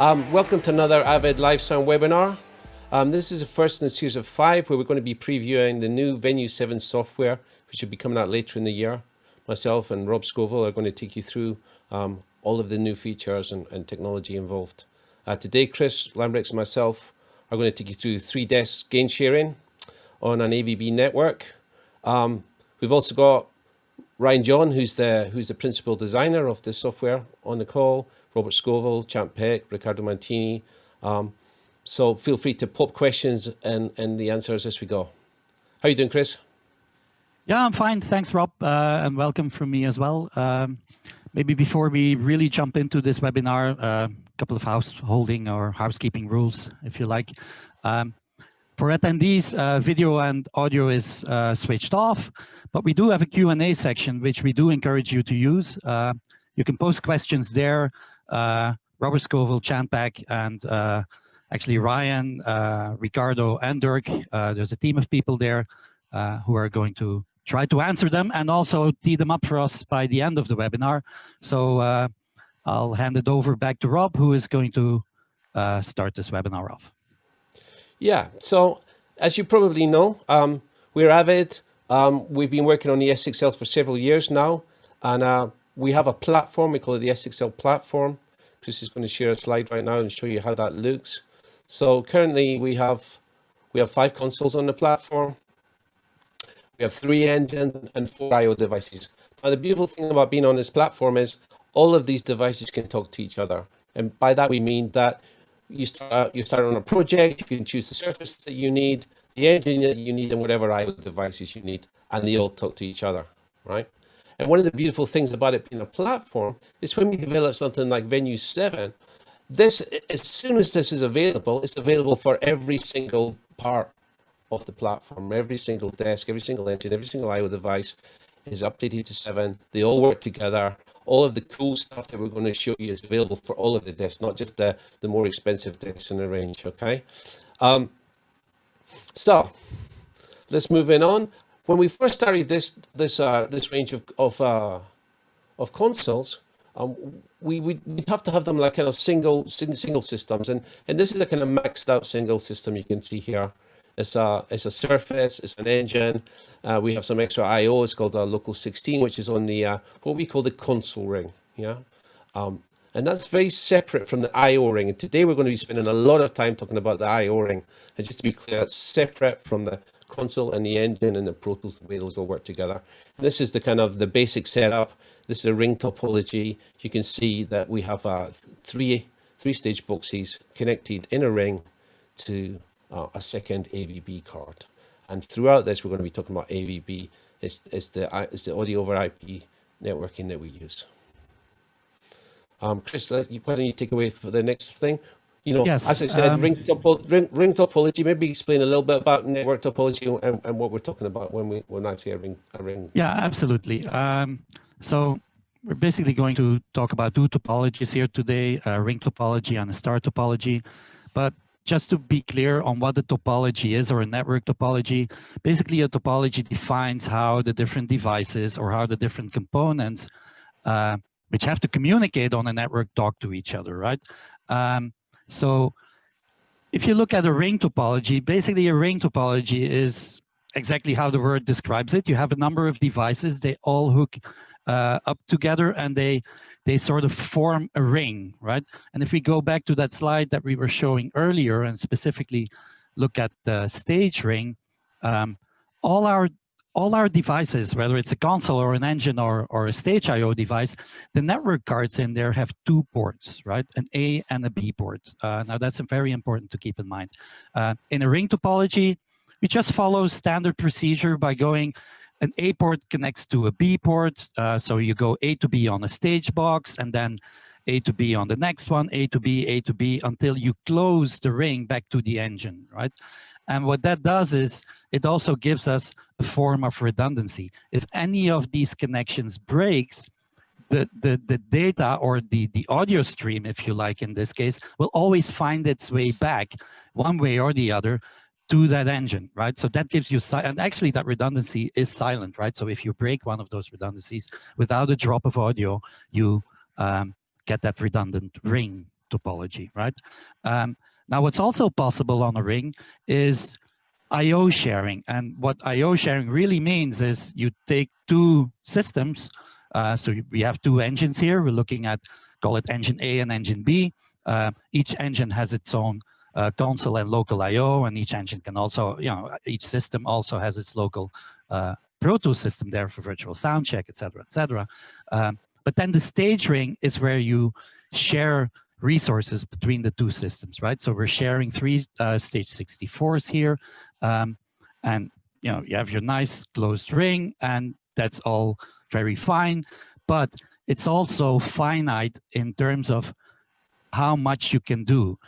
Welcome to another Avid Live Sound webinar. This is the first in a series of 5 where we're going to be previewing the new Venue 7 software, which will be coming out later in the year. Myself and Rob Scoville are going to take you through all of the new features and technology involved. Today, Chris Lambrex and myself are going to take you through 3 desk gain sharing on an AVB network. We've also got Ryan John, who's the principal designer of this software, on the call. Robert Scoville, Champ Peck, Riccardo Mantini. So feel free to pop questions and the answers as we go. How are you doing, Chris? Yeah, I'm fine. Thanks, Rob, and welcome from me as well. Maybe before we really jump into this webinar, a couple of housekeeping rules, if you like. For attendees, video and audio is switched off, but we do have a Q&A section, which we do encourage you to use. You can post questions there. Robert Scoville, Chanpak, and actually Ryan, Ricardo, and Dirk. There's a team of people there who are going to try to answer them and also tee them up for us by the end of the webinar. So I'll hand it over back to Rob, who is going to start this webinar off. Yeah, so as you probably know, we're Avid. We've been working on the S6Ls for several years now, and we have a platform. We call it the S6L platform. Chris is going to share a slide right now and show you how that looks. So currently we have 5 consoles on the platform. We have 3 engines and 4 I/O devices. Now the beautiful thing about being on this platform is all of these devices can talk to each other, and by that we mean that you start on a project. You can choose the surface that you need, the engine that you need, and whatever I/O devices you need, and they all talk to each other, right? And one of the beautiful things about it being a platform is when we develop something like Venue 7, this, as soon as this is available, it's available for every single part of the platform. Every single desk, every single engine, every single I/O device is updated to 7. They all work together. All of the cool stuff that we're going to show you is available for all of the desks, not just the more expensive desks in the range, okay? So let's move on. When we first started this range of consoles, we'd have to have them like kind of single systems, and this is a kind of maxed out single system. You can see here, it's a surface, it's an engine. We have some extra I/O. It's called a local 16, which is on the what we call the console ring, yeah. And that's very separate from the I/O ring. And today we're going to be spending a lot of time talking about the I/O ring. And just to be clear, it's separate from the console and the engine and the Pro Tools, the way those all work together. And this is the kind of the basic setup. This is a ring topology. You can see that we have 3 stage boxes connected in a ring to a second AVB card. And throughout this, we're going to be talking about AVB. It's the audio over IP networking that we use. Chris, why don't you take away for the next thing? You know, yes, as I said, ring topology. Maybe explain a little bit about network topology and what we're talking about when I say a ring. Yeah, absolutely. So we're basically going to talk about 2 topologies here today: a ring topology and a star topology. But just to be clear on what a topology is, or a network topology, basically a topology defines how the different devices or how the different components which have to communicate on a network talk to each other, right? So if you look at a ring topology, basically a ring topology is exactly how the word describes it. You have a number of devices, they all hook up together, and they sort of form a ring, right? And if we go back to that slide that we were showing earlier and specifically look at the stage ring, all our devices, whether it's a console or an engine or a stage I/O device, the network cards in there have 2 ports, right? An A and a B port. Now that's very important to keep in mind. In a ring topology, we just follow standard procedure by going, an A port connects to a B port. So you go A to B on a stage box, and then A to B on the next one, A to B, until you close the ring back to the engine, right? And what that does is it also gives us a form of redundancy. If any of these connections breaks, the data, or the audio stream, if you like, in this case, will always find its way back one way or the other to that engine, right? So that gives you, and actually that redundancy is silent, right? So if you break one of those redundancies without a drop of audio, you get that redundant ring topology, right? Now, what's also possible on a ring is I/O sharing. And what I/O sharing really means is you take two systems. So we have two engines here. We're looking at, call it engine A and engine B. Each engine has its own console and local I/O, and each engine can also, each system also has its local Pro Tools system there for virtual sound check, et cetera, et cetera. But then the stage ring is where you share resources between the two systems, right? So we're sharing three stage 64s here. And you have your nice closed ring, and that's all very fine. But it's also finite in terms of how much you can do.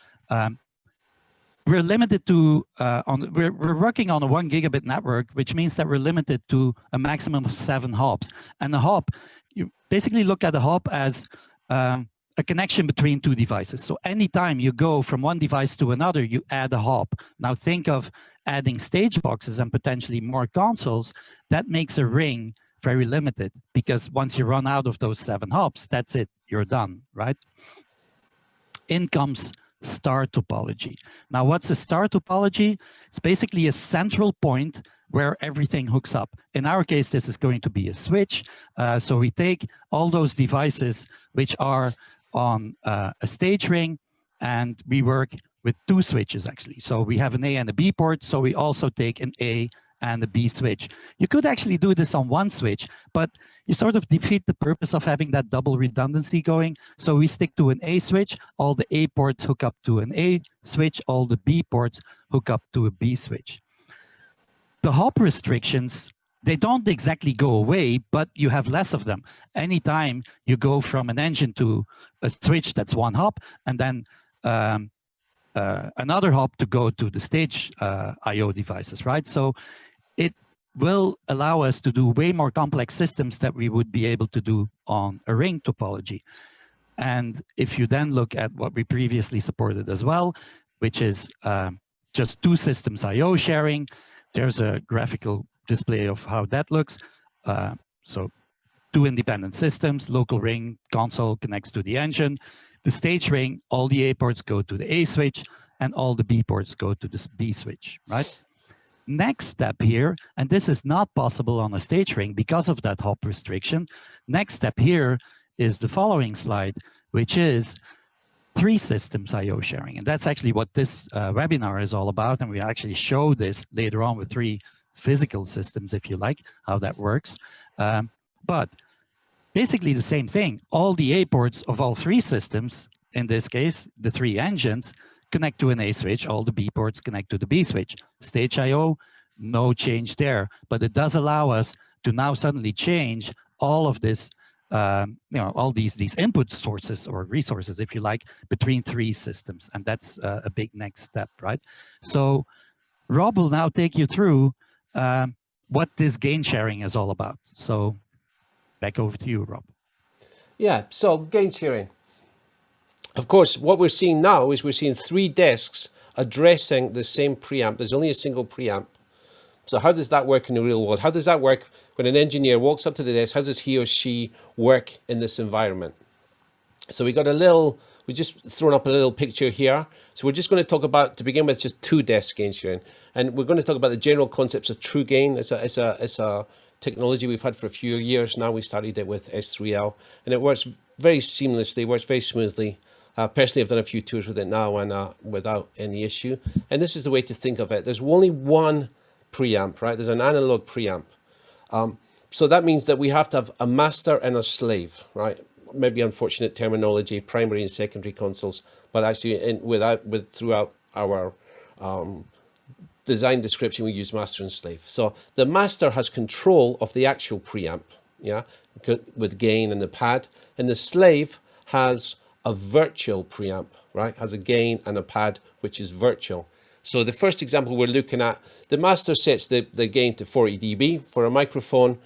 We're limited to, we're working on a 1 gigabit network, which means that we're limited to a maximum of 7 hops. And a hop, you basically look at a hop as a connection between two devices. So anytime you go from one device to another, you add a hop. Now think of adding stage boxes and potentially more consoles. That makes a ring very limited, because once you run out of those 7 hops, that's it, you're done, right? In comes star topology. Now, what's a star topology? It's basically a central point where everything hooks up. In our case, this is going to be a switch. So we take all those devices which are on a stage ring, and we work with 2 switches, actually. So we have an A and a B port, so we also take an A and a B switch. You could actually do this on 1 switch, but you sort of defeat the purpose of having that double redundancy going. So we stick to an A switch, all the A ports hook up to an A switch, all the B ports hook up to a B switch. The hop restrictions, they don't exactly go away, but you have less of them. Anytime you go from an engine to a switch, that's 1 hop, and then another hop to go to the stage I/O devices, right? So it will allow us to do way more complex systems that we would be able to do on a ring topology. And if you then look at what we previously supported as well, which is just 2 systems I/O sharing, there's a graphical display of how that looks. So 2 independent systems, local ring, console connects to the engine. The stage ring, all the A ports go to the A switch, and all the B ports go to the B switch, right? Next step here, and this is not possible on a stage ring because of that hop restriction. Next step here is the following slide, which is 3 systems I/O sharing. And that's actually what this webinar is all about. And we actually show this later on with 3 physical systems, if you like, how that works. But basically the same thing. All the A ports of all 3 systems, in this case, the 3 engines, connect to an A switch. All the B ports connect to the B switch. Stage I/O, no change there. But it does allow us to now suddenly change all of this, all these input sources or resources, if you like, between 3 systems. And that's a big next step, right? So Rob will now take you through what this gain sharing is all about. So back over to you, Rob. Yeah, so gain sharing. Of course, what we're seeing now is we're seeing 3 desks addressing the same preamp. There's only a single preamp. So how does that work in the real world? How does that work when an engineer walks up to the desk? How does he or she work in this environment? So we just thrown up a little picture here. So we're just going to talk about, to begin with, just 2 desk gain sharing. And we're going to talk about the general concepts of true gain. It's a technology we've had for a few years now. We started it with S6L, and it works very seamlessly, works very smoothly. Personally, I've done a few tours with it now and without any issue. And this is the way to think of it. There's only one preamp, right? There's an analog preamp. So that means that we have to have a master and a slave, right? Maybe unfortunate terminology, primary and secondary consoles, but actually throughout our design description, we use master and slave. So the master has control of the actual preamp, yeah, with gain and the pad, and the slave has a virtual preamp, right? Has a gain and a pad, which is virtual. So the first example we're looking at, the master sets the gain to 40 dB for a microphone.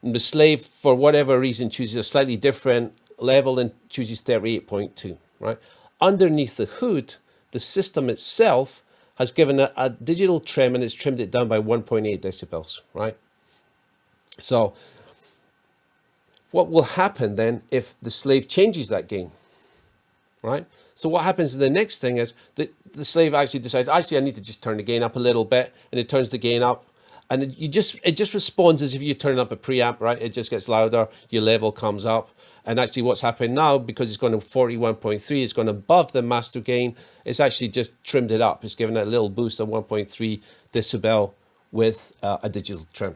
And the slave, for whatever reason, chooses a slightly different level and chooses 38.2, right? Underneath the hood, the system itself has given a digital trim, and it's trimmed it down by 1.8 decibels, right? So what will happen then if the slave changes that gain? right? So what happens in the next thing is that the slave actually decides, actually, I need to just turn the gain up a little bit, and it turns the gain up, and it just responds as if you turn up a preamp, right? It just gets louder, your level comes up, and actually what's happened now, because it's gone to 41.3, it's gone above the master gain, it's actually just trimmed it up. It's given it a little boost of 1.3 decibel with a digital trim.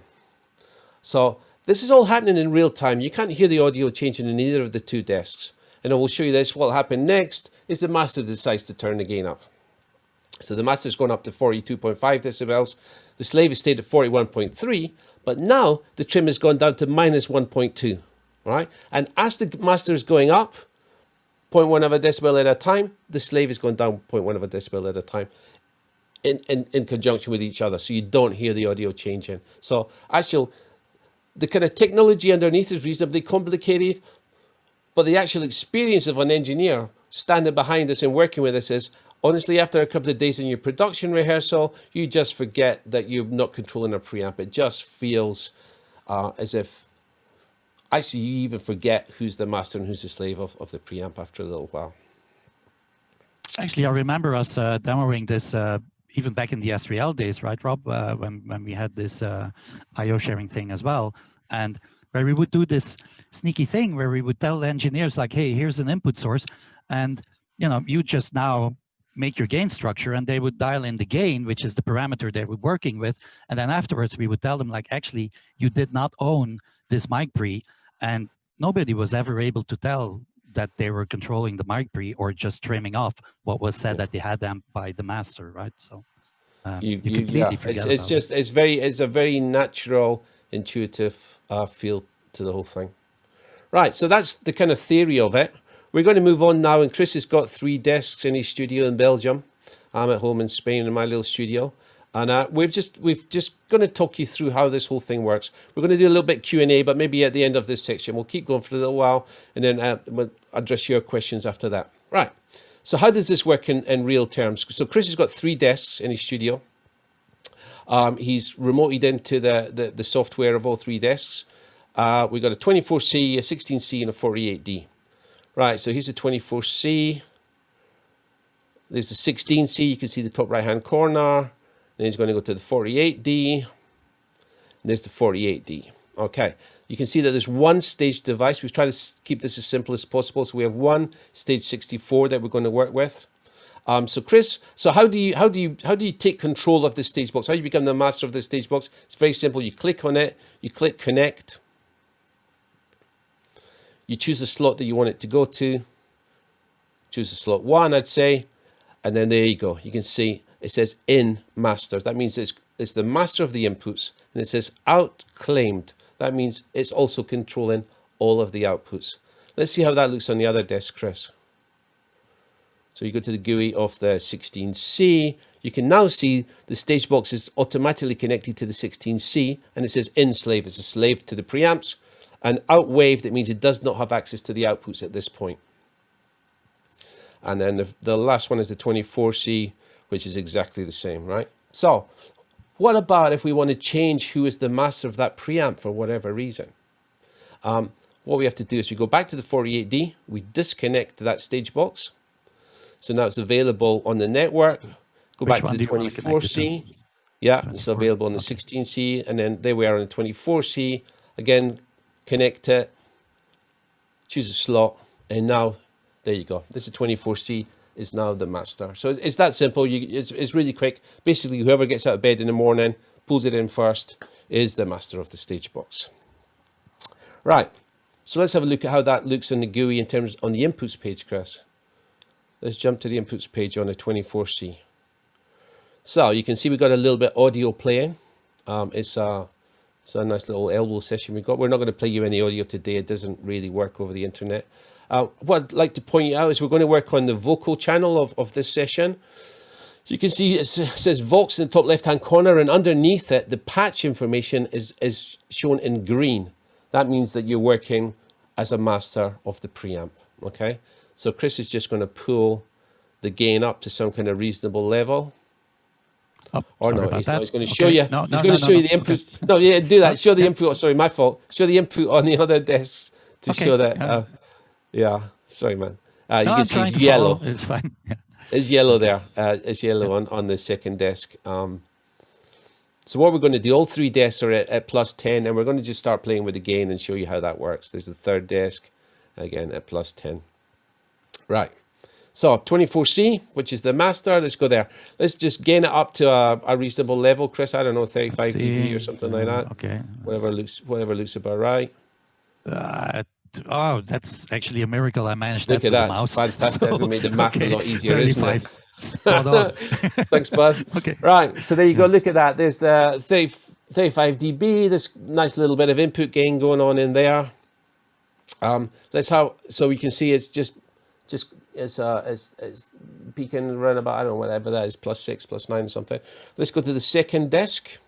So this is all happening in real time. You can't hear the audio changing in either of the two desks. And I will show you this. What will happen next is the master decides to turn the gain up. So the master's gone up to 42.5 decibels. The slave has stayed at 41.3, but now the trim has gone down to minus 1.2, right? And as the master is going up 0.1 of a decibel at a time, the slave is going down 0.1 of a decibel at a time in conjunction with each other. So you don't hear the audio changing. So actually, the kind of technology underneath is reasonably complicated, but the actual experience of an engineer standing behind this and working with this is, honestly, after a couple of days in your production rehearsal, you just forget that you're not controlling a preamp. It just feels as if, actually, you even forget who's the master and who's the slave of the preamp after a little while. Actually, I remember us demoing this even back in the S3L days, right, Rob? When we had this I/O sharing thing as well, and where we would do this sneaky thing where we would tell the engineers like, "Hey, here's an input source," and you just now make your gain structure, and they would dial in the gain, which is the parameter they were working with, and then afterwards we would tell them like, actually, you did not own this mic pre, and nobody was ever able to tell that they were controlling the mic pre or just trimming off what was said that they had them by the master, right? So you completely forget it's a very natural, intuitive feel to the whole thing. Right, so that's the kind of theory of it. We're going to move on now, and Chris has got 3 desks in his studio in Belgium. I'm at home in Spain in my little studio, and we've just going to talk you through how this whole thing works. We're going to do a little bit Q&A, but maybe at the end of this section. We'll keep going for a little while, and then we'll address your questions after that. Right, so how does this work in real terms? So Chris has got 3 desks in his studio. He's remoted into the software of all 3 desks. We've got a 24C, a 16C, and a 48D. Right, so here's the 24C. There's the 16C. You can see the top right-hand corner. Then he's going to go to the 48D. And there's the 48D. Okay, you can see that there's one stage device. We've tried to keep this as simple as possible. So we have one stage 64 that we're going to work with. So Chris, so how do you take control of the stage box? How do you become the master of the stage box? It's very simple. You click on it. You click connect. You choose the slot that you want it to go to. Choose the slot 1, I'd say. And then there you go. You can see it says in master. That means it's the master of the inputs. And it says out claimed. That means it's also controlling all of the outputs. Let's see how that looks on the other desk, Chris. So you go to the GUI of the 16C. You can now see the stage box is automatically connected to the 16C. And it says in slave. It's a slave to the preamps. And out waved, it means it does not have access to the outputs at this point. And then the last one is the 24C, which is exactly the same, right? So what about if we want to change who is the master of that preamp for whatever reason? What we have to do is we go back to the 48D, we disconnect that stage box. So now it's available on the network. Go back to the 24C. Yeah, it's available on the 16C. And then there we are on the 24C. Again, connect it, choose a slot, and now there you go. This is 24C is now the master. So it's that simple. It's really quick. Basically, whoever gets out of bed in the morning, pulls it in first, is the master of the stage box. Right. So let's have a look at how that looks in the GUI in terms on the inputs page, Chris. Let's jump to the inputs page on the 24C. So you can see we've got a little bit audio playing. It's a nice little elbow session we've got. We're not going to play you any audio today. It doesn't really work over the internet. What I'd like to point out is we're going to work on the vocal channel of this session. You can see it says Vox in the top left-hand corner, and underneath it, the patch information is shown in green. That means that you're working as a master of the preamp, okay? So Chris is just going to pull the gain up to some kind of reasonable level. Oh, or no, he's not. He's going to show you. No, he's going to show you the input. Okay. No, yeah, do that. Show the input. Oh, sorry, my fault. Show the input on the other desks to show that. Yeah, sorry, man. You No, can I'm see it's trying to yellow. follow. It's fine. Yeah. It's yellow there. It's yellow on the second desk. So what we're going to do, all three desks are at plus 10, and we're going to just start playing with the gain and show you how that works. There's the third desk, again at plus 10. Right. So 24C, which is the master, let's go there. Let's just gain it up to a reasonable level, Chris. I don't know, 35 dB or something like that. Okay. Whatever looks about right. Oh, that's actually a miracle. I managed Look that at with that. the mouse. It's fantastic. So, We made the math a lot easier, isn't 35. it? Spot on. Thanks, bud. Okay. Right, so there you go. Look at that. There's the 35 dB. This nice little bit of input gain going on in there. So we can see it's just as peaking around about, I don't know, whatever that is, plus 6, plus 9 or something. Let's go to the second desk.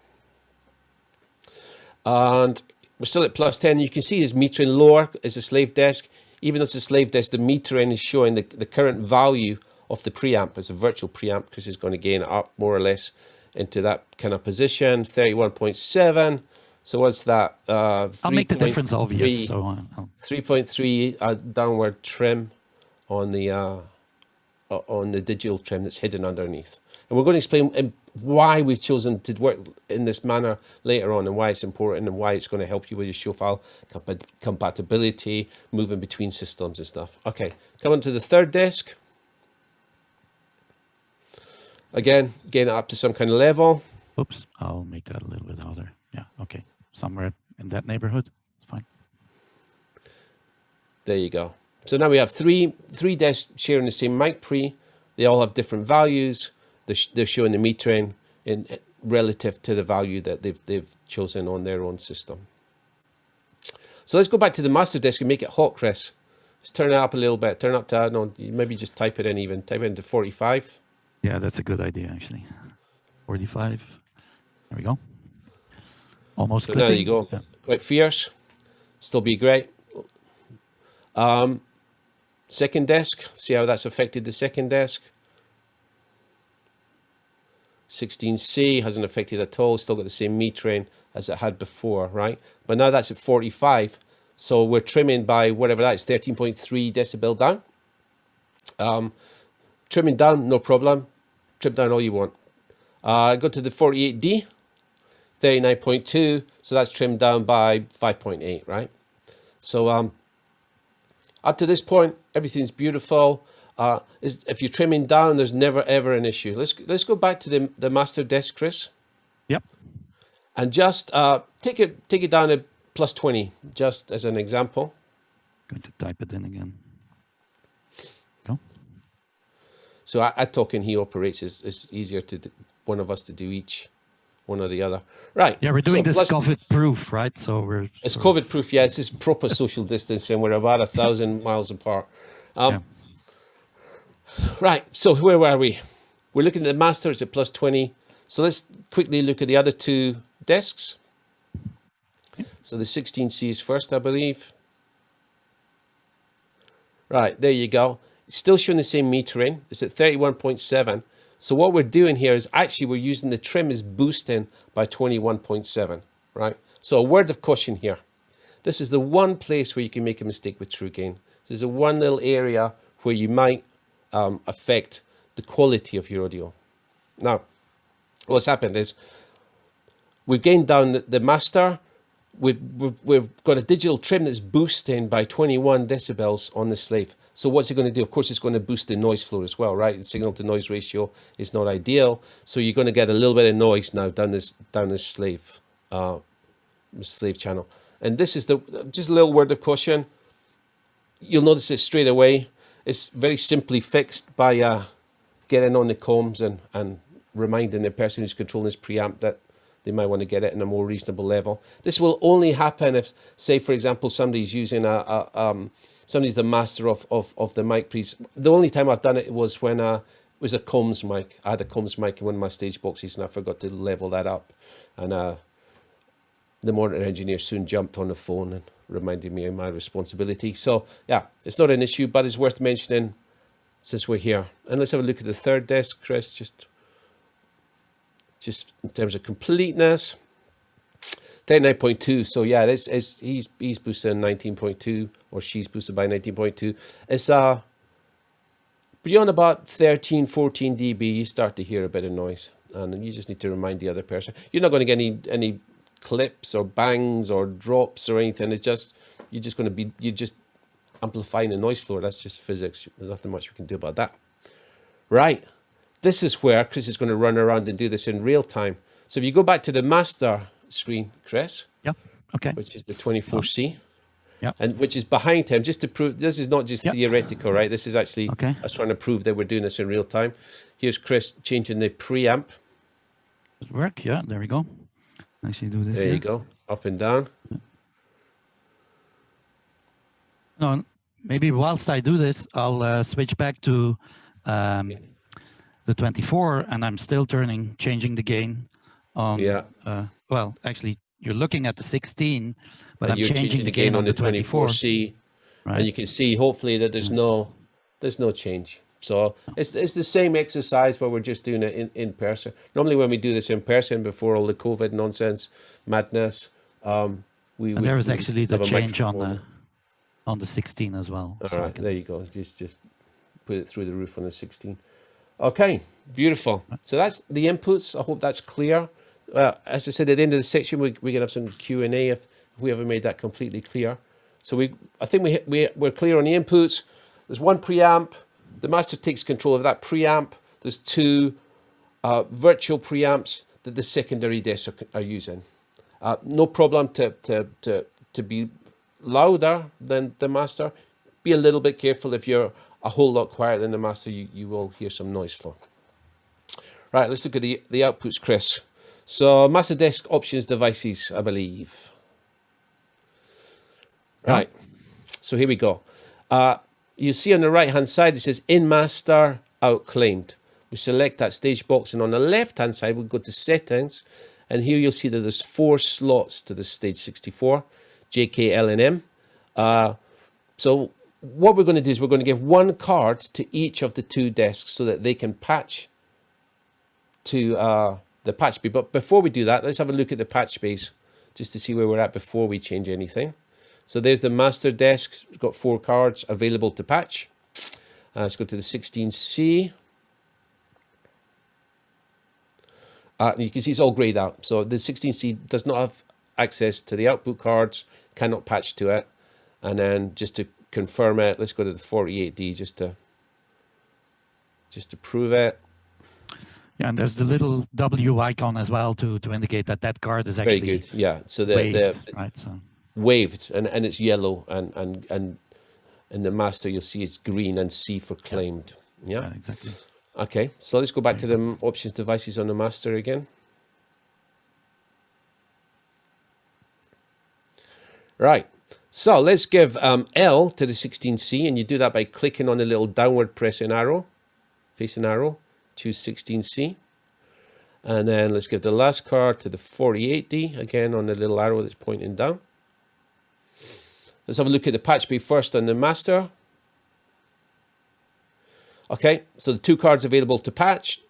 And we're still at plus 10. You can see it's metering lower as a slave desk. Even as a slave desk, the metering is showing the current value of the preamp. It's a virtual preamp because it's going to gain it up more or less into that kind of position. 31.7. So what's that? I'll make the difference obvious. So 3.3 downward trim on the digital trim that's hidden underneath. And we're going to explain why we've chosen to work in this manner later on, and why it's important, and why it's going to help you with your show file compatibility, moving between systems and stuff. Okay, come on to the third desk. Again, gain it up to some kind of level. Oops, I'll make that a little bit louder. Yeah, okay. Somewhere in that neighborhood, it's fine. There you go. So now we have three desks sharing the same mic pre. They all have different values. They're showing the metering in relative to the value that they've chosen on their own system. So let's go back to the master desk and make it hot, Chris. Let's turn it up a little bit. Turn it up to, I don't know, maybe just type it in even. Type it into 45. Yeah, that's a good idea, actually. 45. There we go. Almost. So there you go. Yeah. Quite fierce. Still be great. Second desk. See how that's affected the second desk. 16C hasn't affected at all. Still got the same metering as it had before, right? But now that's at 45. So we're trimming by whatever that is, 13.3 decibel down. Trimming down, no problem. Trim down all you want. Go to the 48D, 39.2. So that's trimmed down by 5.8, right? So up to this point, everything's beautiful. If you're trimming down, there's never ever an issue. Let's go back to the master desk, Chris. Yep. And just take it down to plus 20, just as an example. Going to type it in again. Go. So I talk and he operates. It's easier to one of us to do each, one or the other. Right. Yeah, we're doing this COVID-proof, right? So it's COVID-proof. Yeah, it's just proper social distancing. We're about 1,000 miles apart. Yeah. Right. So where were we? We're looking at the master. It's at plus 20. So let's quickly look at the other two desks. So the 16C is first, I believe. Right, there you go. It's still showing the same metering. It's at 31.7. So what we're doing here is actually we're using the trim is boosting by 21.7, right? So a word of caution here. This is the one place where you can make a mistake with true gain. This is the one little area where you might affect the quality of your audio. Now, what's happened is we've gained down the master. We've got a digital trim that's boosting by 21 decibels on the slave. So what's it going to do? Of course, it's going to boost the noise floor as well, right? The signal to noise ratio is not ideal. So you're going to get a little bit of noise now down this slave channel. And this is just a little word of caution. You'll notice it straight away. It's very simply fixed by getting on the comms and reminding the person who's controlling this preamp that they might want to get it in a more reasonable level. This will only happen if, say, for example, somebody's using somebody's the master of the mic pre's. The only time I've done it was when it was a comms mic. I had a comms mic in one of my stage boxes and I forgot to level that up. And the monitor engineer soon jumped on the phone and reminded me of my responsibility. So yeah, it's not an issue, but it's worth mentioning since we're here. And let's have a look at the third desk, Chris, just in terms of completeness. 39.2. So yeah, he's boosted 19.2, or she's boosted by 19.2. beyond about 13, 14 dB, you start to hear a bit of noise, and you just need to remind the other person. You're not going to get any clips or bangs or drops or anything. It's just, you're just amplifying the noise floor. That's just physics. There's nothing much we can do about that. Right. This is where Chris is going to run around and do this in real time. So if you go back to the master screen, Chris, Yeah. Okay. which is the 24C, Yeah. and which is behind him, just to prove this is not just theoretical, right? This is actually us trying to prove that we're doing this in real time. Here's Chris changing the preamp. Does it work? Yeah. There we go. Actually, do this. There you go, up and down. No, maybe whilst I do this, I'll switch back to the 24, and I'm still changing the gain on. Well, actually, you're looking at the 16, but I'm changing the gain on the 24C, right. And you can see hopefully that there's no change. So it's the same exercise, but we're just doing it in person. Normally when we do this in person before all the COVID nonsense madness, there was actually the change on the 16 as well. All right, there you go. Just put it through the roof on the 16. Okay, beautiful. So that's the inputs. I hope that's clear. As I said, at the end of the section, we can have some Q&A if we ever made that completely clear. So I think we're clear on the inputs. There's one preamp. The master takes control of that preamp. There's two virtual preamps that the secondary desks are using. No problem to be louder than the master. Be a little bit careful. If you're a whole lot quieter than the master, you will hear some noise flow. Right, let's look at the outputs, Chris. So master desk options devices, I believe. Right, so here we go. You see on the right hand side it says in master out claimed. We select that stage box, and on the left hand side we go to settings, and here you'll see that there's 4 slots to the stage 64, J, K, L, and M. So what we're going to do is we're going to give one card to each of the 2 desks so that they can patch to the patch bay. But before we do that, let's have a look at the patch bays just to see where we're at before we change anything. So there's the master desk. We've got 4 cards available to patch. Let's go to the 16C. And you can see it's all grayed out. So the 16C does not have access to the output cards, cannot patch to it. And then just to confirm it, let's go to the 48D just to prove it. Yeah, and there's the little W icon as well to indicate that card is actually very good. Yeah, so waved, and it's yellow, and in the master you'll see it's green and C for claimed. Yeah, exactly. Okay, so let's go back to the options devices on the master again. Right, so let's give L to the 16C, and you do that by clicking on the little downward pressing arrow, facing arrow, choose 16C. And then let's give the last card to the 48D, again on the little arrow that's pointing down. Let's have a look at the patch bay first on the master. Okay, so the 2 cards available to patch,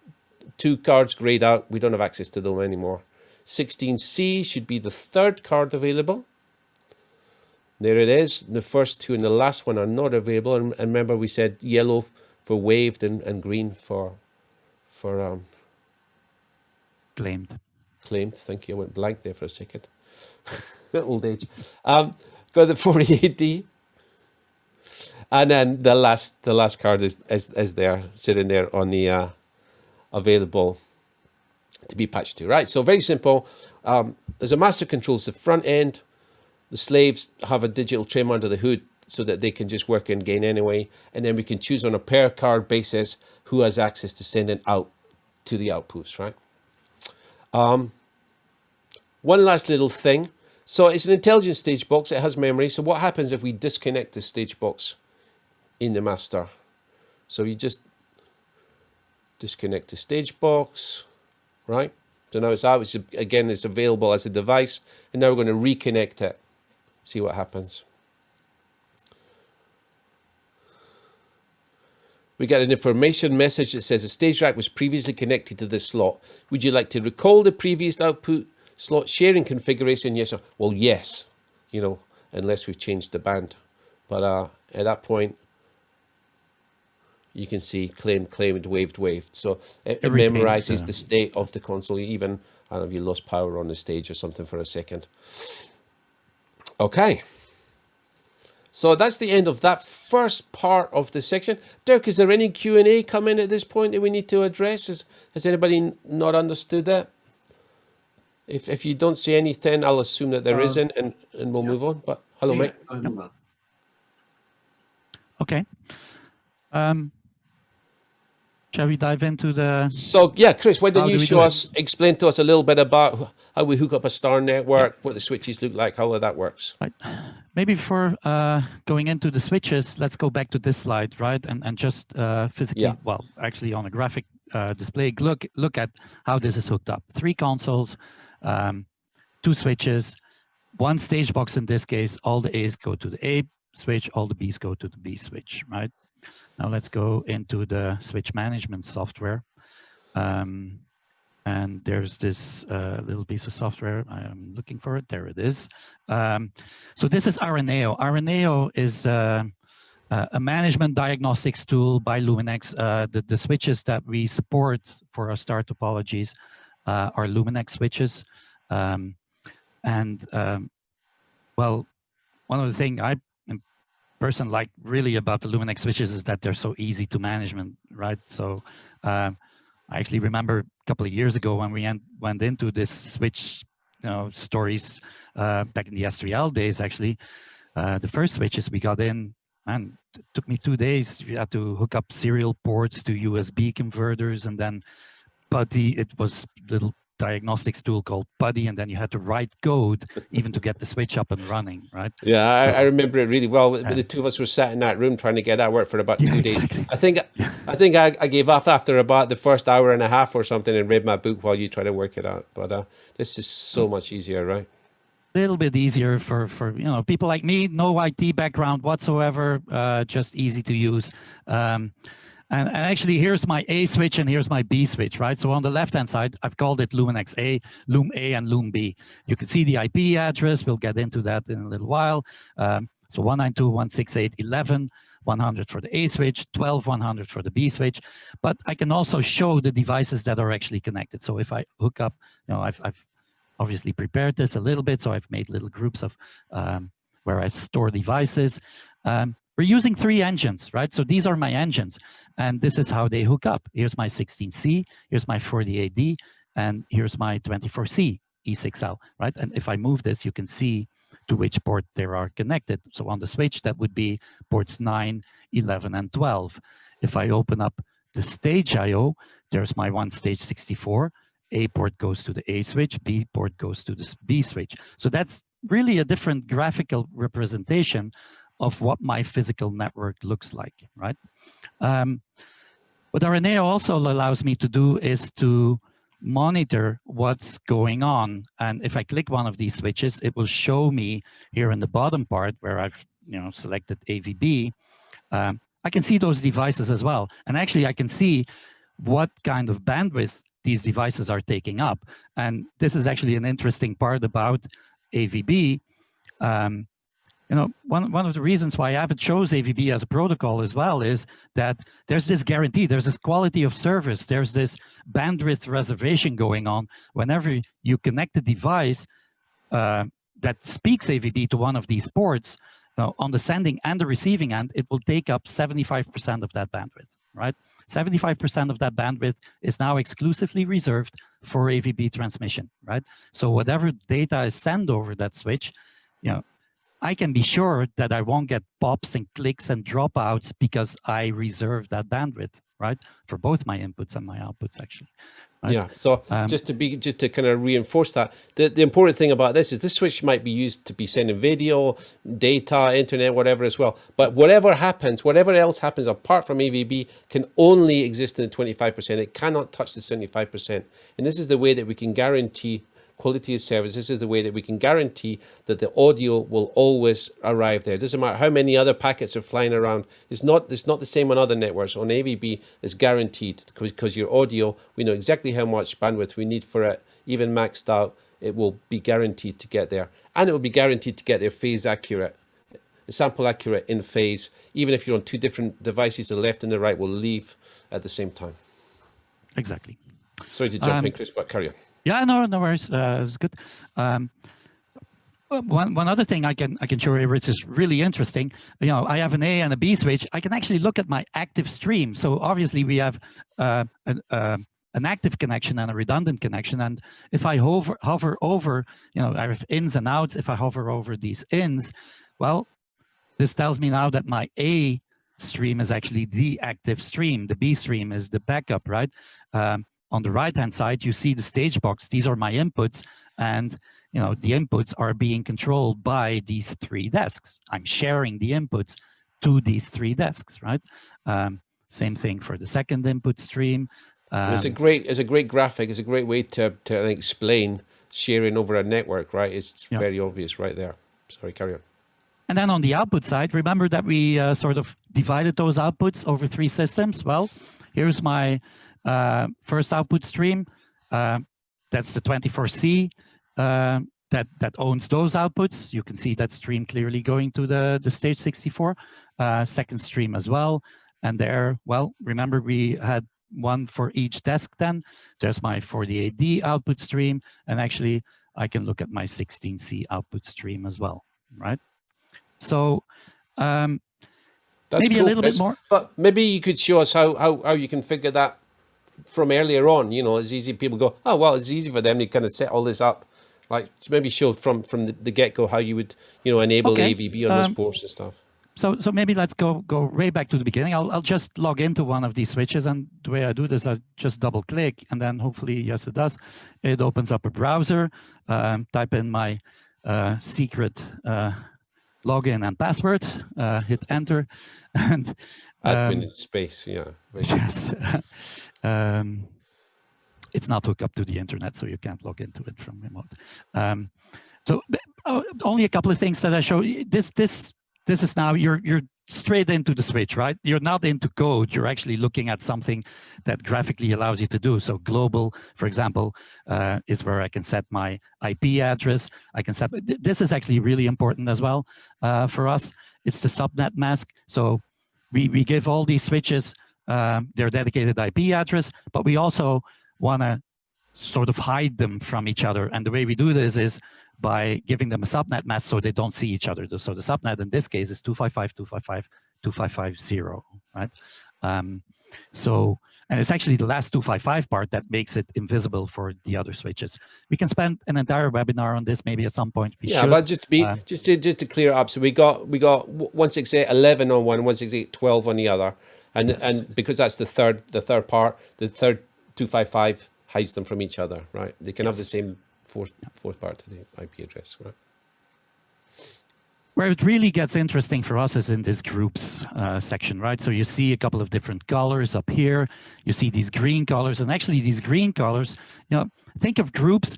2 cards grayed out, we don't have access to them anymore. 16C should be the 3rd card available. There it is. The first 2 and the last one are not available. And remember we said yellow for waved and green for claimed. Claimed, thank you. I went blank there for a second. Old age. Got the 48D. And then the last card is there, sitting there on the available to be patched to. Right, so very simple. There's a master controls the front end. The slaves have a digital trim under the hood so that they can just work in gain anyway. And then we can choose on a per card basis who has access to sending out to the outputs, right? One last little thing. So it's an intelligent stage box. It has memory. So what happens if we disconnect the stage box in the master? So you just disconnect the stage box, right? So now it's out. It's available as a device. And now we're going to reconnect it. See what happens. We get an information message that says a stage rack was previously connected to this slot. Would you like to recall the previous output slot sharing configuration? Yes. Well, yes, you know, unless we've changed the band. But at that point, you can see claimed, claimed, waved, waved. So it retains, memorizes the state of the console, even, I don't know, if you lost power on the stage or something for a second. Okay. So that's the end of that first part of the section. Dirk, is there any Q&A coming at this point that we need to address? Has anybody not understood that? If you don't see anything, I'll assume that there isn't, and we'll move on. But hello, mate. Okay. Shall we dive into the... So, yeah, Chris, why don't you explain to us a little bit about how we hook up a star network, what the switches look like, how all of that works. Right. Maybe before going into the switches, let's go back to this slide, right? And just physically, well, actually on a graphic display, look at how this is hooked up. 3 consoles, 2 switches, 1 stage box in this case. All the A's go to the A switch, all the B's go to the B switch, right? Now let's go into the switch management software. And there's this little piece of software. I'm looking for it. There it is. So this is Araneo. Araneo is a management diagnostics tool by Luminex. The switches that we support for our star topologies are Luminex switches. Well, one of the things I person like really about the Luminex switches is that they're so easy to management, right? So I actually remember a couple of years ago when we went into this switch stories back in the S3L days, actually, the first switches we got in, man, it took me 2 days. We had to hook up serial ports to USB converters, and then Putty, it was little diagnostics tool called Putty, and then you had to write code even to get the switch up and running, right? Yeah, I remember it really well. The two of us were sat in that room trying to get that work for about 2 days. Exactly. I think I gave up after about the first hour and a half or something and read my book while you try to work it out. But this is so much easier, right? A little bit easier for people like me, no IT background whatsoever, just easy to use. And actually, here's my A switch and here's my B switch, right? So on the left-hand side, I've called it Luminex A, Lum A, and Lum B. You can see the IP address. We'll get into that in a little while. So 192.168.11.100 for the A switch, 12.100 for the B switch. But I can also show the devices that are actually connected. So if I hook up, I've obviously prepared this a little bit. So I've made little groups of where I store devices. We're using 3 engines, right? So these are my engines, and this is how they hook up. Here's my 16C, here's my 48D, and here's my 24C E6L, right? And if I move this, you can see to which port they are connected. So on the switch, that would be ports 9, 11, and 12. If I open up the stage I/O, there's my 1 stage 64. A port goes to the A switch, B port goes to the B switch. So that's really a different graphical representation of what my physical network looks like, right? What Araneo also allows me to do is to monitor what's going on. And if I click one of these switches, it will show me here in the bottom part where I've selected AVB. I can see those devices as well. And actually, I can see what kind of bandwidth these devices are taking up. And this is actually an interesting part about AVB. One of the reasons why Avid chose AVB as a protocol as well is that there's this guarantee, there's this quality of service, there's this bandwidth reservation going on. Whenever you connect a device that speaks AVB to one of these ports, on the sending and the receiving end, it will take up 75% of that bandwidth, right? 75% of that bandwidth is now exclusively reserved for AVB transmission, right? So whatever data is sent over that switch, I can be sure that I won't get pops and clicks and dropouts because I reserve that bandwidth, right? For both my inputs and my outputs, actually. Right? Yeah. So just to kind of reinforce that, the important thing about this is this switch might be used to be sending video, data, internet, whatever as well. But whatever happens, whatever else happens apart from AVB can only exist in the 25%. It cannot touch the 75%. And this is the way that we can guarantee quality of service. This is the way that we can guarantee that the audio will always arrive there. It doesn't matter how many other packets are flying around. It's not the same on other networks. On AVB, it's guaranteed because your audio, we know exactly how much bandwidth we need for it, even maxed out. It will be guaranteed to get there, and it will be guaranteed to get there phase accurate. sample accurate in phase. Even if you're on two different devices, the left and the right will leave at the same time. Exactly. Sorry to jump in, Chris, but carry on. Yeah, no worries. It's good. One other thing I can show you, which is really interesting. You know, I have an A and a B switch. I can actually look at my active stream. So obviously we have an active connection and a redundant connection. And if I hover over, you know, I have ins and outs. If I hover over these ins, well, this tells me now that my A stream is actually the active stream. The B stream is the backup, right? On the right-hand side, you see the stage box. These are my inputs. And you know, the inputs are being controlled by these three desks. I'm sharing the inputs to these three desks, right? Same thing for the second input stream. It's a great graphic. It's a great way to explain sharing over a network, right? It's very obvious right there. Sorry, carry on. And then on the output side, remember that we sort of divided those outputs over three systems. Well, here's my first output stream. That's the 24C. That owns those outputs. You can see that stream clearly going to the stage 64. Second stream as well. And there, well, remember we had one for each desk then. There's my 48D output stream. And actually, I can look at my 16C output stream as well, right? So that's maybe cool, a little Chris. bit more. But maybe you could show us how you can figure that from earlier on. You know, it's easy. People go, oh, well, it's easy for them to kind of set all this up. Like maybe show from the get-go how you would, you know, enable AVB on those ports and stuff. So maybe let's go way back to the beginning. I'll just log into one of these switches, and the way I do this, I just double click, and then hopefully, yes, it does. It opens up a browser. Type in my secret login and password. Hit enter, and admin in space, yeah. Yes. It's not hooked up to the internet, so you can't log into it from remote. So only a couple of things that I show. This is now you're straight into the switch, right? You're not into code. You're actually looking at something that graphically allows you to do. So global, for example, is where I can set my IP address. I can set. This is actually really important as well for us. It's the subnet mask. So we give all these switches their dedicated IP address, but we also want to sort of hide them from each other. And the way we do this is by giving them a subnet mask so they don't see each other. So the subnet in this case is 255.255.255.0, right? And it's actually the last 255 part that makes it invisible for the other switches. We can spend an entire webinar on this maybe at some point. We should. But just to clear it up, so we got 168.11 on one, 168.12 on the other, and because that's the third part, the third 255 hides them from each other, right? They can have the same fourth part to the IP address, right? Where it really gets interesting for us is in this groups section, right? So you see a couple of different colors up here. You see these green colors, and actually these green colors, you know, think of groups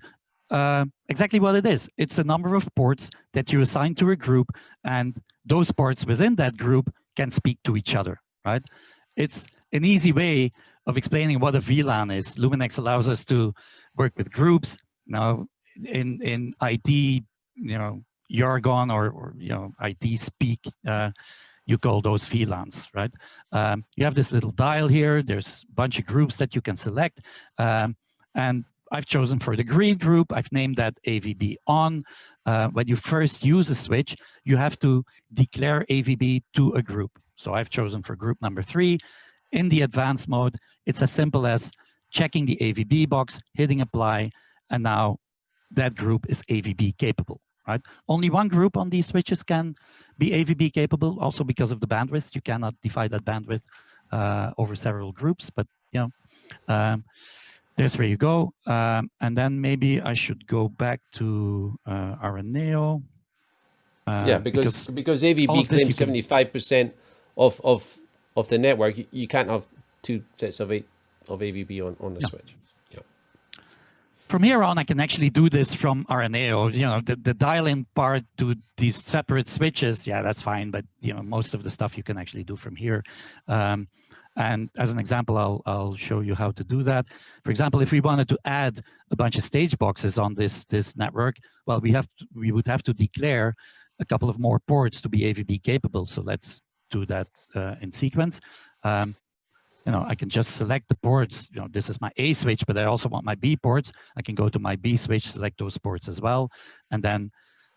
exactly what it is. It's a number of ports that you assign to a group, and those ports within that group can speak to each other, right? It's an easy way of explaining what a VLAN is. Luminex allows us to work with groups. Now, in IT, you know, jargon or you know, IT speak, you call those VLANs, right? You have this little dial here. There's a bunch of groups that you can select. And I've chosen for the green group, I've named that AVB on. When you first use a switch, you have to declare AVB to a group. So I've chosen for group number 3. In the advanced mode, it's as simple as checking the AVB box, hitting apply, and now that group is AVB capable, right? Only one group on these switches can be AVB capable, also because of the bandwidth. You cannot divide that bandwidth over several groups, but you know, there's where you go. And then maybe I should go back to Araneo. Because AVB claims 75% of the network. You can't have two sets of AVB on the switch. Yeah. From here on, I can actually do this from Araneo. You know, the dial-in part to these separate switches, yeah, that's fine. But you know, most of the stuff you can actually do from here. And as an example, I'll show you how to do that. For example, if we wanted to add a bunch of stage boxes on this network, well, we would have to declare a couple of more ports to be AVB capable. So let's do that in sequence. I can just select the ports. This is my A switch, but I also want my B ports. I can go to my B switch, select those ports as well, and then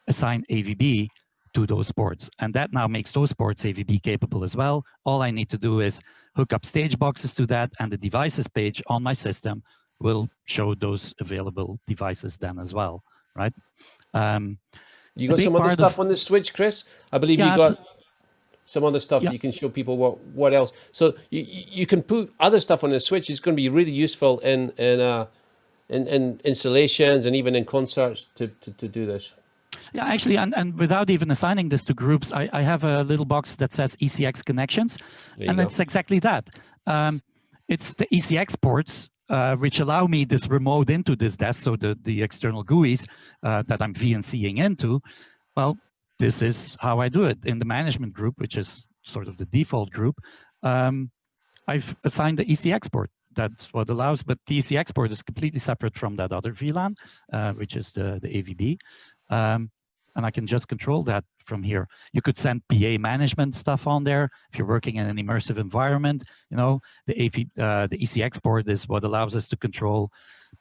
assign AVB to those ports. And that now makes those ports AVB capable as well. All I need to do is hook up stage boxes to that, and the devices page on my system will show those available devices then as well, right? You got some other stuff on the switch, Chris? I believe you got some other stuff that you can show people what else. So you can put other stuff on the switch. It's going to be really useful in installations and even in concerts to do this. Yeah, actually, and without even assigning this to groups, I have a little box that says ECX connections, and it's exactly that. It's the ECX ports which allow me this remote into this desk, so the external GUIs that I'm VNCing into. Well, this is how I do it in the management group, which is sort of the default group. I've assigned the ECX port. That's what allows, but the ECX port is completely separate from that other VLAN, which is the AVB. And I can just control that from here. You could send PA management stuff on there if you're working in an immersive environment. The ECX port is what allows us to control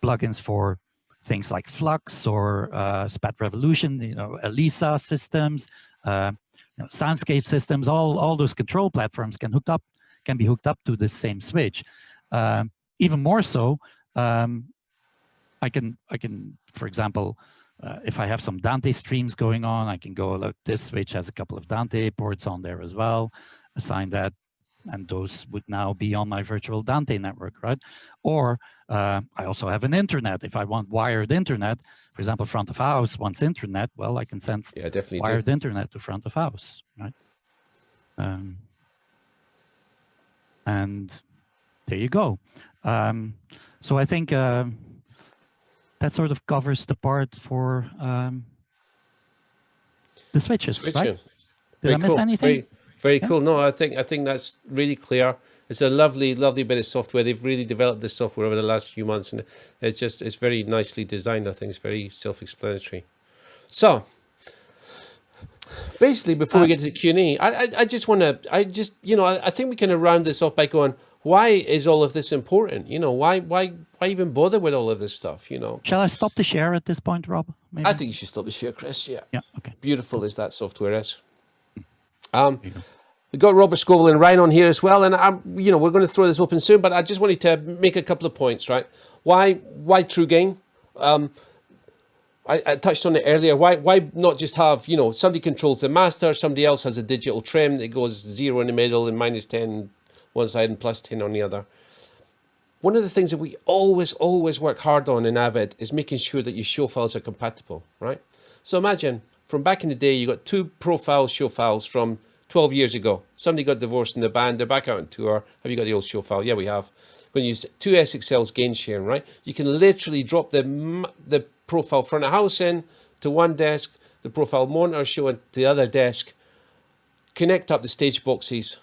plugins for things like Flux or Spat Revolution, ELISA systems, Soundscape systems. All those control platforms can be hooked up to the same switch. Even more so, I can, for example, if I have some Dante streams going on, I can go, look, this switch has a couple of Dante ports on there as well, assign that, and those would now be on my virtual Dante network, right? Or I also have an internet. If I want wired internet, for example, front of house wants internet, well, I can send wired internet to front of house, right? And there you go. So I think that sort of covers the part for the switches, right? Did I miss anything? Very cool. No, I think that's really clear. It's a lovely bit of software. They've really developed this software over the last few months, and it's very nicely designed. I think it's very self-explanatory. So basically, before we get to the Q&A, I think we can round this off by going, why is all of this important? Why even bother with all of this stuff? Shall I stop the share at this point, Rob? Maybe? I think you should stop the share, Chris. Yeah. Okay. Beautiful as that software is. We've got Robert Scoville and Ryan on here as well, and we're going to throw this open soon. But I just wanted to make a couple of points, right? Why true gain? I touched on it earlier. Why not just have, somebody controls the master, somebody else has a digital trim that goes 0 in the middle and -10 one side and +10 on the other. One of the things that we always work hard on in Avid is making sure that your show files are compatible, right? So imagine from back in the day, you got 2 profile show files from 12 years ago. Somebody got divorced in the band, they're back out on tour. Have you got the old show file? Yeah, we have. We're going to use 2 S6Ls gain sharing, right? You can literally drop the profile front of house in to one desk, the profile monitor show into the other desk, connect up the stage boxes,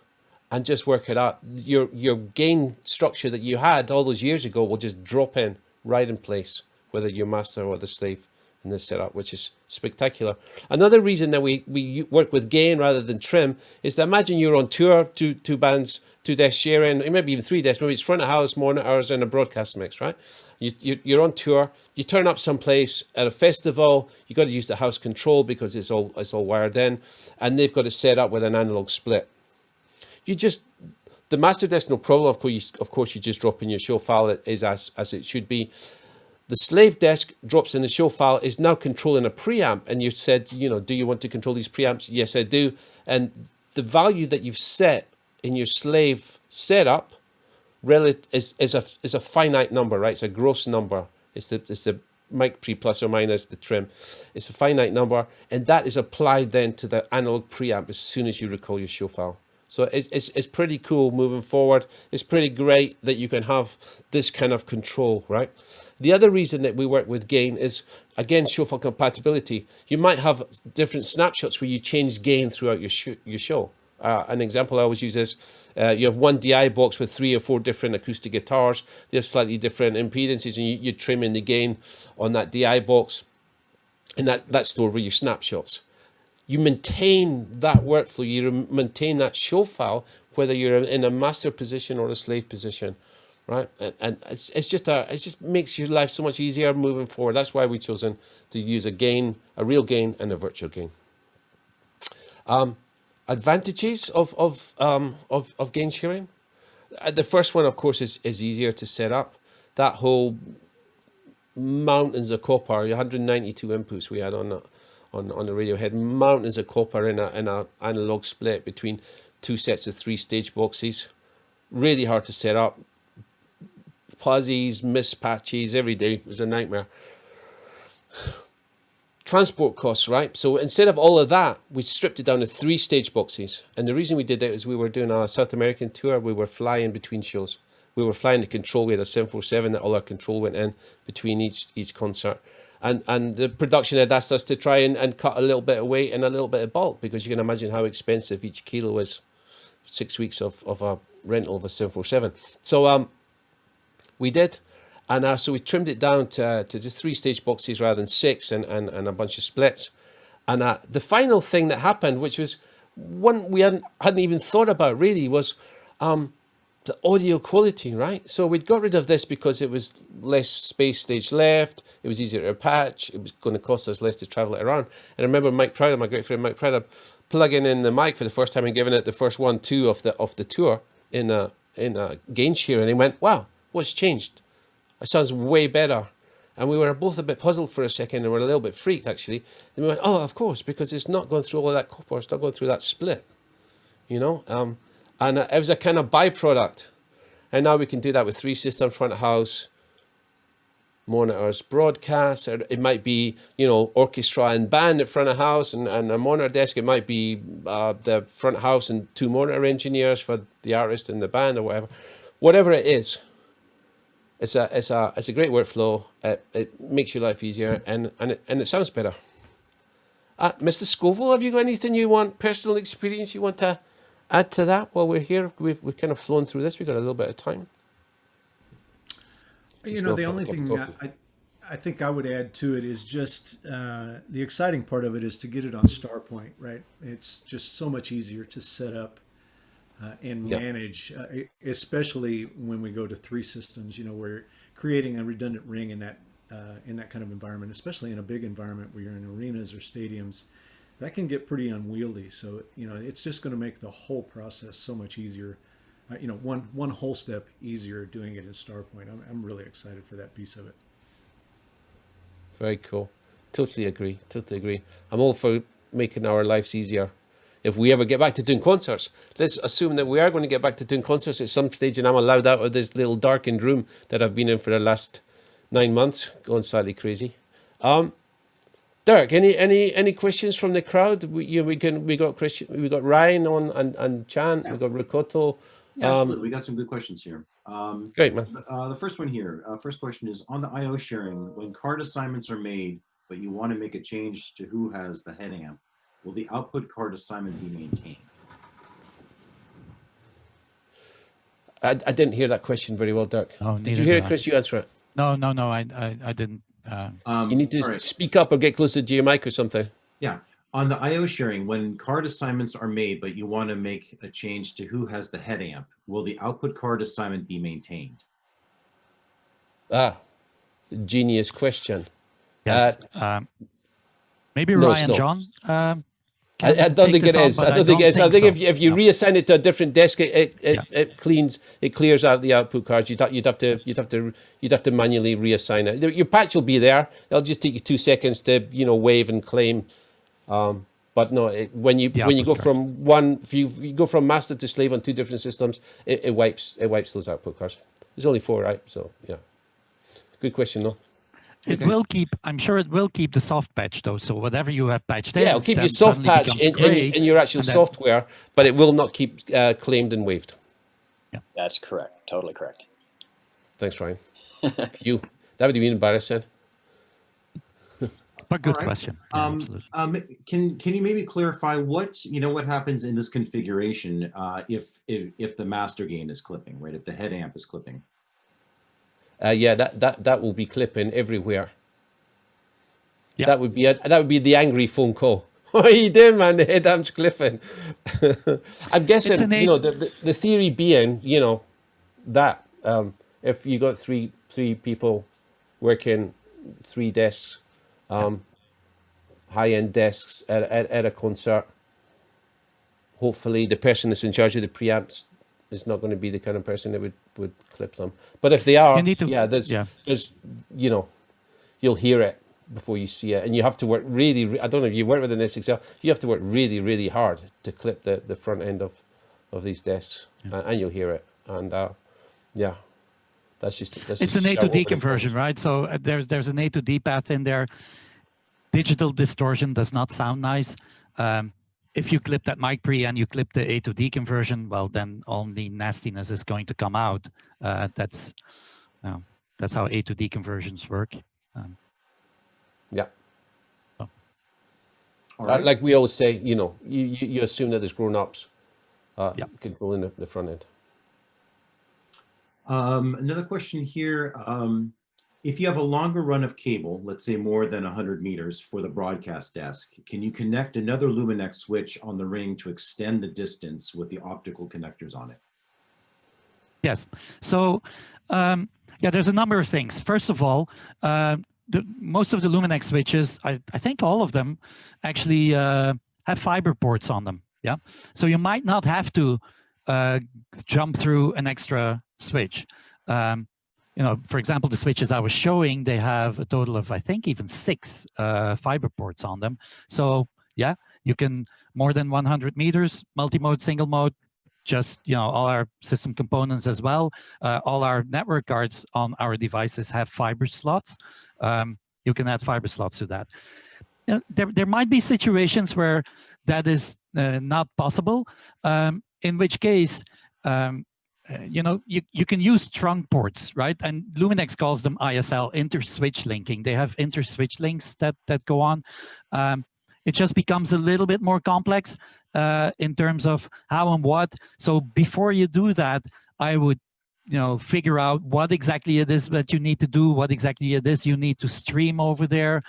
and just work it out. Your gain structure that you had all those years ago will just drop in right in place, whether you're master or the slave in this setup, which is spectacular. Another reason that we work with gain rather than trim is that imagine you're on tour, two bands, 2 desk sharing, maybe even 3 desks, maybe it's front of house, monitors, and a broadcast mix, right? You're on tour, you turn up someplace at a festival, you got to use the house control because it's all wired in, and they've got it set up with an analog split. The master desk, no problem. Of course, you just drop in your show file. It is as it should be. The slave desk drops in the show file, is now controlling a preamp. And you said, do you want to control these preamps? Yes, I do. And the value that you've set in your slave setup is a finite number, right? It's a gross number. It's the mic pre plus or minus the trim. It's a finite number. And that is applied then to the analog preamp as soon as you recall your show file. So it's pretty cool moving forward. It's pretty great that you can have this kind of control, right? The other reason that we work with gain is, again, show file compatibility. You might have different snapshots where you change gain throughout your show. An example I always use is you have one DI box with 3 or 4 different acoustic guitars. They have slightly different impedances, and you trim in the gain on that DI box, and that's stored with your snapshots. you maintain that workflow, you maintain that show file, whether you're in a master position or a slave position, right? And it just makes your life so much easier moving forward. That's why we've chosen to use a gain, a real gain, and a virtual gain. Advantages of gain sharing. The first one, of course, is easier to set up. That whole mountains of copper, 192 inputs we had on the radio head, mountains of copper in a analog split between two sets of 3 stage boxes. Really hard to set up. Fuzzies, mispatches every day. It was a nightmare. Transport costs, right? So instead of all of that, we stripped it down to 3 stage boxes. And the reason we did that is we were doing a South American tour. We were flying between shows. We were flying the control. We had a 747 that all our control went in between each concert. And the production had asked us to try and cut a little bit of weight and a little bit of bulk, because you can imagine how expensive each kilo is. 6 weeks of a rental of a 747. So we did. And so we trimmed it down to just 3 stage boxes rather than 6 and a bunch of splits. And the final thing that happened, which was one we hadn't even thought about really, was the audio quality, right? So we'd got rid of this because it was less space stage left. It was easier to patch. It was going to cost us less to travel it around. And I remember Mike Prowder, my great friend Mike Prowder, plugging in the mic for the first time and giving it the first 1-2 of the tour in a gain share, and he went, "Wow, what's changed? It sounds way better." And we were both a bit puzzled for a second, and we're a little bit freaked actually. And we went, "Oh, of course, because it's not going through all of that copper, it's not going through that split, you know." And it was a kind of byproduct. And now we can do that with 3 systems, front of house, monitors, broadcast. Or it might be, you know, orchestra and band at front of house and a monitor desk. It might be the front of house and 2 monitor engineers for the artist and the band or whatever. Whatever it is, it's a great workflow. It makes your life easier and it sounds better. Mr. Scoville, have you got anything you want, personal experience you want to add to that while we're here? We've kind of flown through this. We've got a little bit of time. You know, the only thing I think I would add to it is just the exciting part of it is to get it on StarPoint, right? It's just so much easier to set up and manage, especially when we go to 3 systems. You know, we're creating a redundant ring in that kind of environment, especially in a big environment where you're in arenas or stadiums. That can get pretty unwieldy. So, you know, it's just going to make the whole process so much easier. You know, one whole step easier doing it in StarPoint. I'm really excited for that piece of it. Very cool. Totally agree. Totally agree. I'm all for making our lives easier. If we ever get back to doing concerts, let's assume that we are going to get back to doing concerts at some stage, and I'm allowed out of this little darkened room that I've been in for the last 9 months, going slightly crazy. Derek, any questions from the crowd? We got Christian, we got Ryan on and Chan, we got Ricoto. Yeah, absolutely. We got some good questions here. Great, man. The first one here, first question is, on the I/O sharing, when card assignments are made, but you want to make a change to who has the head amp, will the output card assignment be maintained? I didn't hear that question very well, Dirk. Oh, did you hear it, Chris? You answer it. No, I didn't. You need to speak up or get closer to your mic or something. Yeah. On the I/O sharing, when card assignments are made, but you want to make a change to who has the head amp, will the output card assignment be maintained? Genius question. Yes. Maybe no, Ryan, John. I don't think it is. I don't think it is. I think if you reassign it to a different desk, it clears out the output cards. You'd have to manually reassign it. Your patch will be there. It'll just take you 2 seconds to wave and claim. But no, when you go from one, if you go from master to slave on 2 different systems, it wipes those output cards. There's only 4, right? So yeah, good question though. It will keep. I'm sure it will keep the soft patch though. So whatever you have patched in, it'll keep your soft patch in your actual software, but it will not keep claimed and waived. Yeah, that's correct. Totally correct. Thanks, Ryan. That would be embarrassing. But good question. Yeah, can you maybe clarify what happens in this configuration if the master gain is clipping, right? If the head amp is clipping. Yeah, that will be clipping everywhere. Yeah. That would be the angry phone call What are you doing, man? The head amp's cliffing. I'm guessing, It's you know, the theory being, you know, that if you got three people working 3 desks, high-end desks at a concert, hopefully the person that's in charge of the preamps is not going to be the kind of person that would clip them. But if they are, there's you know, you'll hear it before you see it, and you have to work really. I don't know if you work with an S6L, you have to work really, really hard to clip the front end of these desks, and you'll hear it. And that's it's an A to D conversion, right? So there's an A to D path in there. Digital distortion does not sound nice. If you clip that mic pre and you clip the A to D conversion, well, then only nastiness is going to come out. That's how A to D conversions work. Right. Like we always say, you know, you assume that there's grown-ups controlling the front end. Another question here. If you have a longer run of cable, let's say more than 100 meters for the broadcast desk, can you connect another Luminex switch on the ring to extend the distance with the optical connectors on it? Yes. So, there's a number of things. First of all, most of the Luminex switches, I think all of them actually have fiber ports on them. Yeah. So you might not have to jump through an extra switch. You know, for example, the switches I was showing, they have a total of, I think, even 6 fiber ports on them. So yeah, you can more than 100 meters, multi-mode, single mode, just, you know, all our system components as well. All our network cards on our devices have fiber slots. You can add fiber slots to that. There might be situations where that is not possible, in which case, you know, you can use trunk ports, right? And Luminex calls them ISL, inter-switch linking. They have inter-switch links that go on. It just becomes a little bit more complex in terms of how and what. So before you do that, I would, you know, figure out what exactly it is that you need to do, what exactly it is you need to stream over there.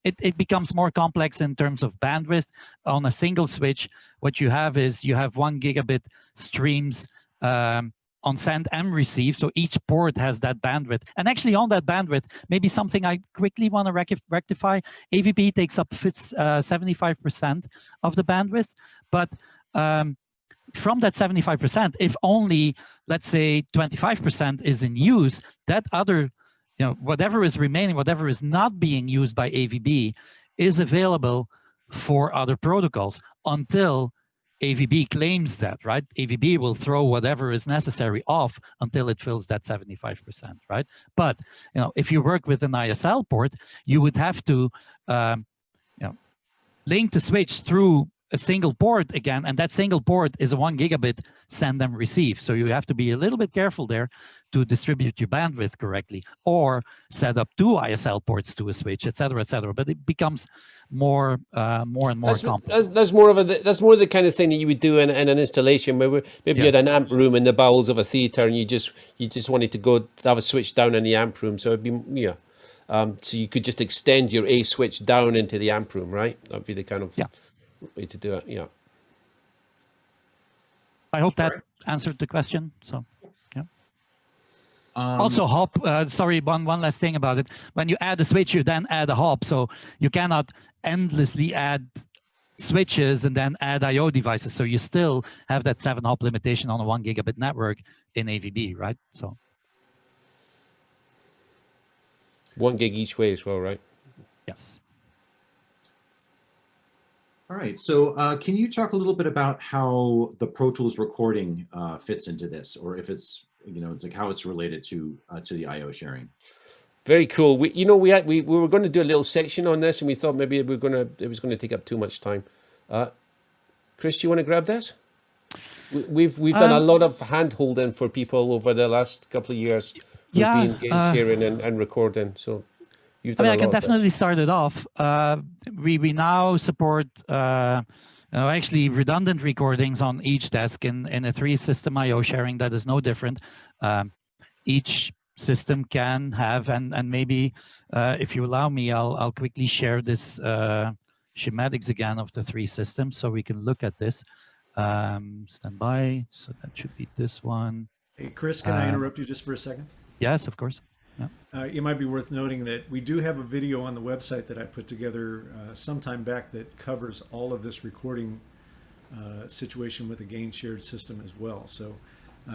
It becomes more complex in terms of bandwidth. On a single switch, what you have is you have 1 gigabit streams on send and receive. So each port has that bandwidth. And actually on that bandwidth, maybe something I quickly want to rectify, AVB takes up 75% of the bandwidth. But from that 75%, if only, let's say 25% is in use, that other, you know, whatever is remaining, whatever is not being used by AVB is available for other protocols until AVB claims that, right? AVB will throw whatever is necessary off until it fills that 75%, right? But, you know, if you work with an ISL port, you would have to, you know, link the switch through a single port again, and that single port is a 1 gigabit send and receive. So you have to be a little bit careful there to distribute your bandwidth correctly, or set up 2 ISL ports to a switch, et cetera, et cetera. But it becomes more and more complex. That's more the kind of thing that you would do in an installation where maybe you had an amp room in the bowels of a theater, and you just wanted to go have a switch down in the amp room. So it'd be so you could just extend your A switch down into the amp room, right? That'd be the kind of way to do it. Yeah. I hope that answered the question. So, yeah. Also, hop. Sorry, one last thing about it. When you add a switch, you then add a hop. So you cannot endlessly add switches and then add I/O devices. So you still have that 7 hop limitation on a 1 gigabit network in AVB, right? So 1 gig each way as well, right? Yes. All right, so can you talk a little bit about how the Pro Tools recording fits into this, or if it's, you know, it's like how it's related to the I/O sharing? Very cool. We were going to do a little section on this, and we thought maybe it was going to take up too much time. Chris, do you want to grab this? We've done a lot of hand holding for people over the last couple of years. We've been sharing and recording. So I mean, I can definitely start it off. We now support actually redundant recordings on each desk in a 3-system I/O sharing that is no different. Each system can have, and maybe if you allow me, I'll quickly share this schematics again of the three systems so we can look at this. Stand by. So that should be this one. Hey, Chris, can I interrupt you just for a second? Yes, of course. Yeah. It might be worth noting that we do have a video on the website that I put together sometime back that covers all of this recording situation with a gain shared system as well. So,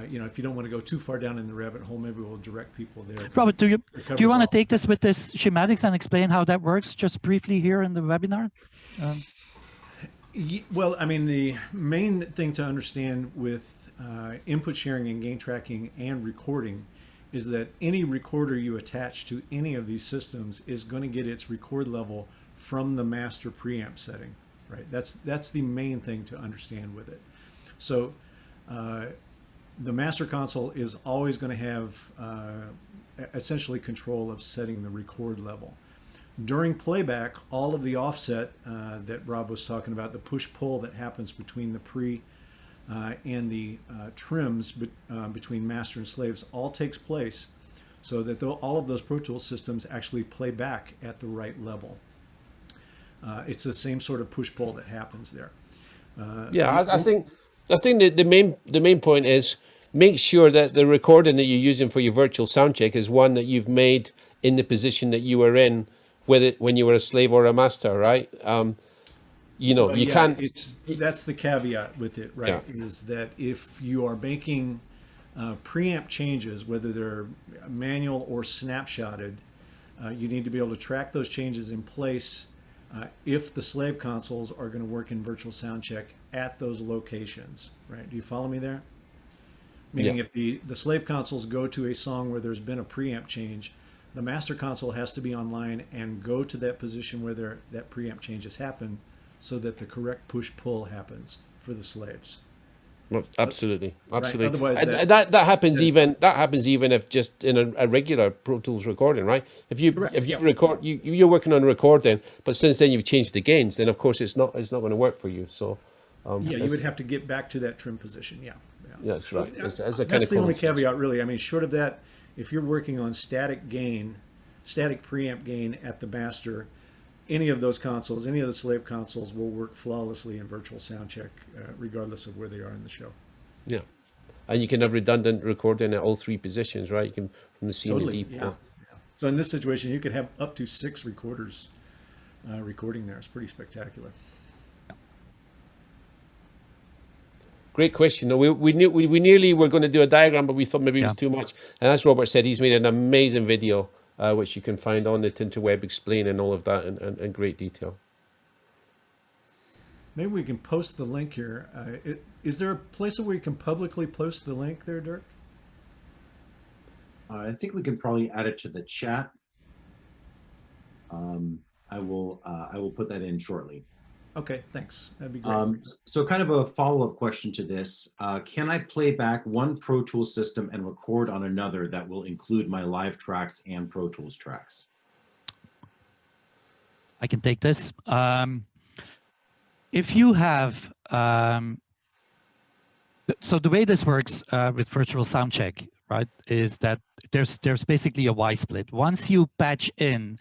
you know, if you don't want to go too far down in the rabbit hole, maybe we'll direct people there. Robert, do you want to take this with this schematics and explain how that works just briefly here in the webinar? Well, I mean, the main thing to understand with input sharing and gain tracking and recording is that any recorder you attach to any of these systems is going to get its record level from the master preamp setting, right? That's the main thing to understand with it. So the master console is always going to have essentially control of setting the record level. During playback, all of the offset that Rob was talking about, the push-pull that happens between the pre and the trims between master and slaves all takes place so that all of those Pro Tools systems actually play back at the right level. It's the same sort of push-pull that happens there. Yeah, I think that the main point is make sure that the recording that you're using for your virtual sound check is one that you've made in the position that you were in, when you were a slave or a master, right? You know, you can't. That's the caveat with it, right? Yeah. Is that if you are making preamp changes, whether they're manual or snapshotted, you need to be able to track those changes in place if the slave consoles are going to work in virtual sound check at those locations, right? Do you follow me there? Meaning if the slave consoles go to a song where there's been a preamp change, the master console has to be online and go to that position where that preamp change has happened so that the correct push-pull happens for the slaves. Well, absolutely. Right? Otherwise, that happens even if just in a regular Pro Tools recording, right? If you record, you're working on recording, but since then you've changed the gains, then of course it's not going to work for you. So you would have to get back to that trim position. Yeah, that's right. That's the only caveat, really. I mean, short of that, if you're working on static preamp gain at the master, any of those consoles, any of the slave consoles will work flawlessly in virtual sound check, regardless of where they are in the show. Yeah. And you can have redundant recording at all three positions, right? You can from the C and the D port. Yeah. So in this situation, you could have up to 6 recorders recording there. It's pretty spectacular. Great question. No, we nearly were going to do a diagram, but we thought maybe it was too much. And as Robert said, he's made an amazing video, which you can find on the Tinterweb explaining all of that in great detail. Maybe we can post the link here. Is there a place where you can publicly post the link there, Dirk? I think we can probably add it to the chat. I will put that in shortly. Okay, thanks. That'd be great. So kind of a follow-up question to this. Can I play back one Pro Tools system and record on another that will include my live tracks and Pro Tools tracks? I can take this. If you have, so the way this works with virtual sound check, right, is that there's basically a Y split. Once you patch in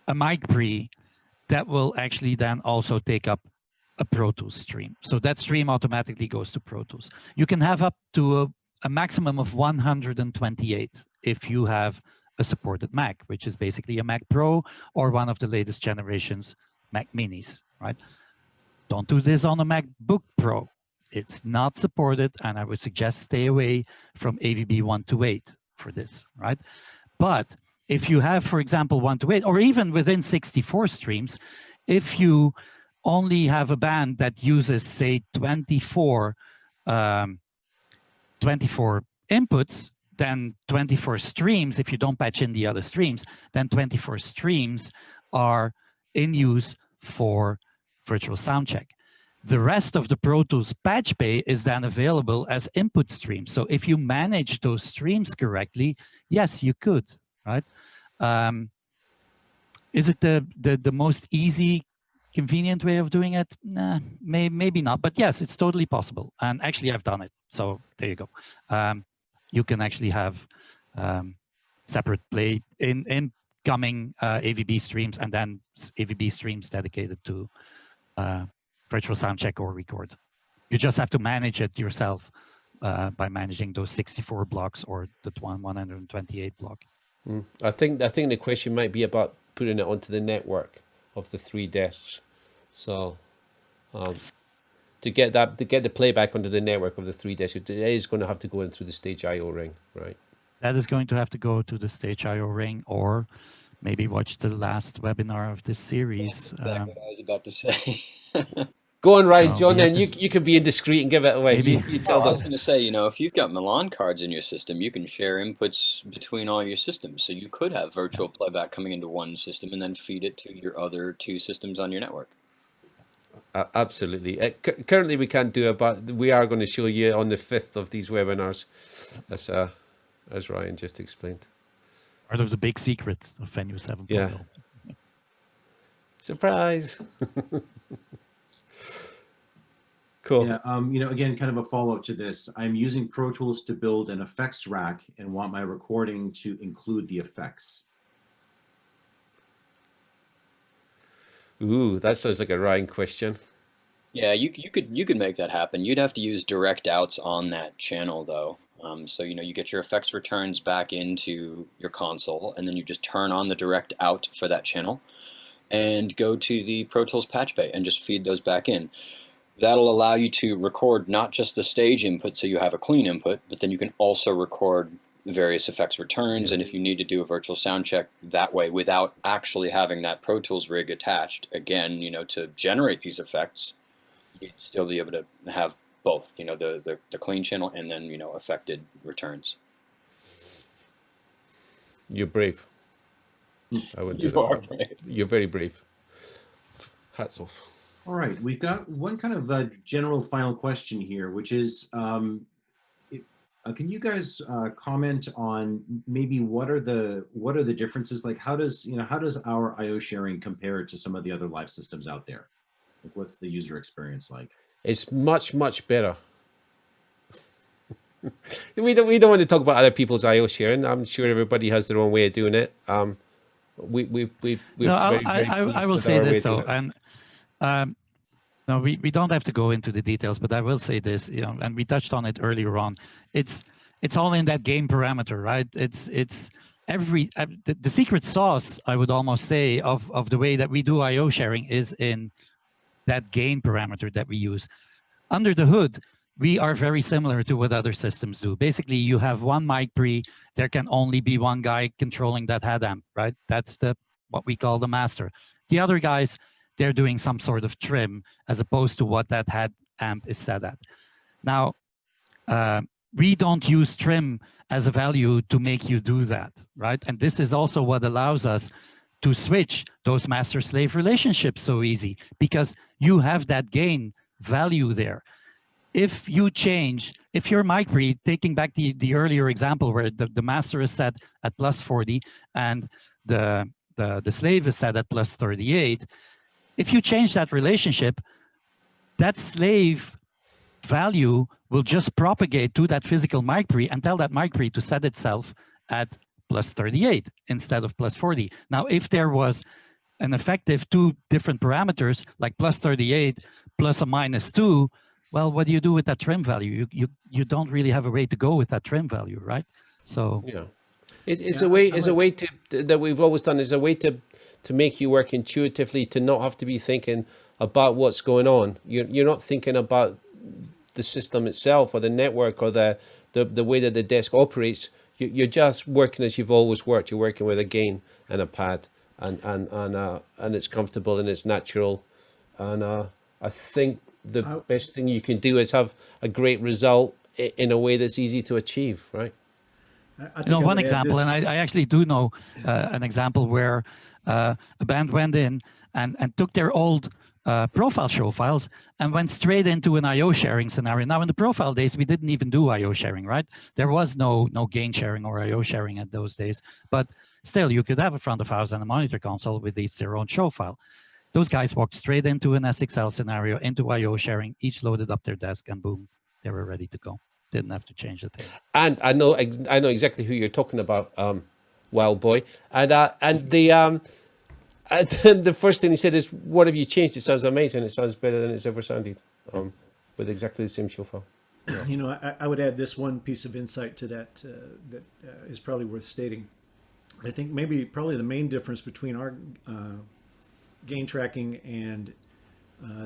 a mic pre, that will actually then also take up a Pro Tools stream. So that stream automatically goes to Pro Tools. You can have up to a maximum of 128 if you have a supported Mac, which is basically a Mac Pro or one of the latest generations Mac Minis, right? Don't do this on a MacBook Pro. It's not supported, and I would suggest stay away from AVB 128 for this, right? But if you have, for example, 128, or even within 64 streams, if you only have a band that uses, say, 24 inputs, then 24 streams, if you don't patch in the other streams, then 24 streams are in use for virtual sound check. The rest of the Pro Tools patch bay is then available as input streams. So if you manage those streams correctly, yes, you could, right? Is it the most easy, convenient way of doing it? Nah, maybe not, but yes, it's totally possible. And actually I've done it. So there you go. You can actually have separate play in incoming AVB streams and then AVB streams dedicated to virtual sound check or record. You just have to manage it yourself by managing those 64 blocks or the 128 block. I think the question might be about putting it onto the network of the 3 desks. So to get the playback onto the network of the 3 desks, it is going to have to go in through the stage IO ring, right? That is going to have to go to the stage IO ring, or maybe watch the last webinar of this series. That's exactly what I was about to say. Go on, Ryan, No, John, and you can be indiscreet and give it away. You tell I them. was going to say, you know, if you've got Milan cards in your system, you can share inputs between all your systems. So you could have virtual playback coming into one system and then feed it to your other 2 systems on your network. Absolutely. Currently, we can't do it, but we are going to show you on the 5th of these webinars, as Ryan just explained. Part of the big secret of Venue 7.0. Yeah. Surprise. Cool. Yeah, you know, again, kind of a follow-up to this. I'm using Pro Tools to build an effects rack and want my recording to include the effects. Ooh, that sounds like a Ryan question. Yeah, you could make that happen. You'd have to use direct outs on that channel though. So you know, you get your effects returns back into your console, and then you just turn on the direct out for that channel, and go to the Pro Tools patch bay and just feed those back in. That'll allow you to record not just the stage input, so you have a clean input, but then you can also record various effects returns, and if you need to do a virtual sound check that way without actually having that Pro Tools rig attached, again, you know, to generate these effects, you'd still be able to have both, you know, the clean channel and then, you know, affected returns. You're brave. I wouldn't do You that. are brave. You're very brave. Hats off. All right, we've got one kind of general final question here, which is, can you guys comment on maybe what are the differences? Like, how does our IO sharing compare to some of the other live systems out there? Like, what's the user experience like? It's much better. we don't want to talk about other people's IO sharing. I'm sure everybody has their own way of doing it. I will say this though, and no, we don't have to go into the details, but I will say this, you know, and we touched on it earlier on. It's all in that game parameter, right? It's every the secret sauce, I would almost say, of the way that we do IO sharing is in that gain parameter that we use. Under the hood, we are very similar to what other systems do. Basically, you have one mic pre, there can only be one guy controlling that head amp, right? That's what we call the master. The other guys, they're doing some sort of trim as opposed to what that head amp is set at. Now, we don't use trim as a value to make you do that, right? And this is also what allows us to switch those master-slave relationships so easy, because you have that gain value there. If you change, if your mic read, taking back the earlier example where the master is set at +40 and the slave is set at +38, if you change that relationship, that slave value will just propagate to that physical mic pre and tell that mic pre to set itself at +38 instead of +40. Now, if there was an effective 2 different parameters like +38 plus a -2, well, what do you do with that trim value? You don't really have a way to go with that trim value, right? So yeah, it's a way to that we've always done, is a way to make you work intuitively, to not have to be thinking about what's going on. You're not thinking about the system itself or the network or the way that the desk operates. You're just working as you've always worked. You're working with a gain and a pad, and it's comfortable and it's natural. And I think the best thing you can do is have a great result in a way that's easy to achieve, right? You know, one example, and I actually do know an example where a band went in and took their old profile show files and went straight into an IO sharing scenario. Now, in the profile days, we didn't even do IO sharing, right? There was no gain sharing or IO sharing at those days. But still, you could have a front of house and a monitor console with each their own show file. Those guys walked straight into an S6L scenario, into IO sharing, each loaded up their desk, and boom, they were ready to go. Didn't have to change the thing. And I know exactly who you're talking about. wild boy. And and then the first thing he said is, "What have you changed? It sounds amazing. It sounds better than it's ever sounded." With exactly the same shofar. You know, I would add this one piece of insight to that that is probably worth stating. I think probably the main difference between our gain tracking and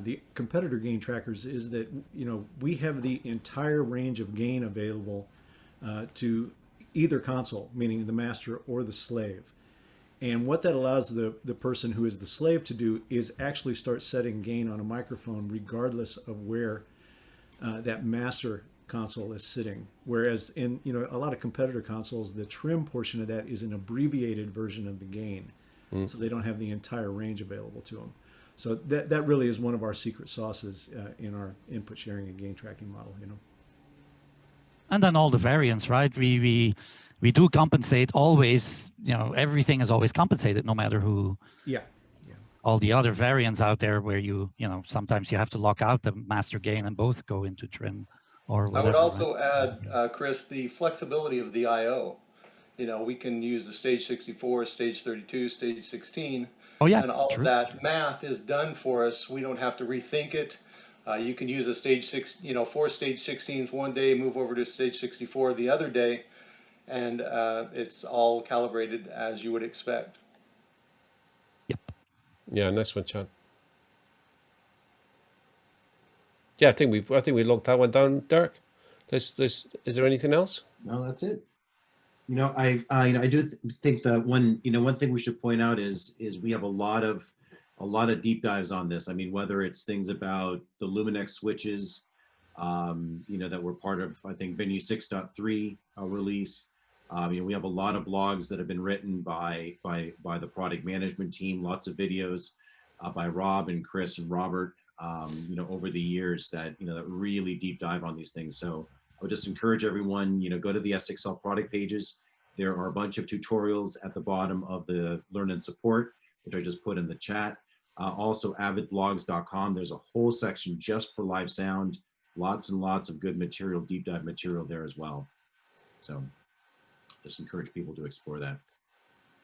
the competitor gain trackers is that, you know, we have the entire range of gain available to either console, meaning the master or the slave. And what that allows the person who is the slave to do is actually start setting gain on a microphone regardless of where that master console is sitting. Whereas in, you know, a lot of competitor consoles, the trim portion of that is an abbreviated version of the gain. So they don't have the entire range available to them. So that really is one of our secret sauces in our input sharing and gain tracking model, you know. And then all the variants, right? We do compensate always, you know, everything is always compensated no matter who. Yeah. All the other variants out there where you know, sometimes you have to lock out the master gain and both go into trim or whatever. I would also right? add, Chris, the flexibility of the I/O. You know, we can use the stage 64, stage 32, stage 16. Oh yeah, and all true. of that math is done for us. We don't have to rethink it. You can use a stage 6, you know, 4 stage 16s one day, move over to stage 64 the other day, and it's all calibrated as you would expect. Yep. Yeah, nice one, Chan. Yeah, I think we locked that one down, Dirk. Is there anything else? No, that's it. You know, I do think that one thing we should point out is we have a lot of deep dives on this. I mean, whether it's things about the Luminex switches, you know, that were part of, I think, Venue 6.3 release. You know, we have a lot of blogs that have been written by the product management team, lots of videos by Rob and Chris and Robert, you know, over the years that, you know, that really deep dive on these things. So I would just encourage everyone, you know, go to the S6L product pages. There are a bunch of tutorials at the bottom of the Learn and Support, which I just put in the chat. Also avidblogs.com. There's a whole section just for live sound. Lots and lots of good material, deep dive material there as well. So just encourage people to explore that.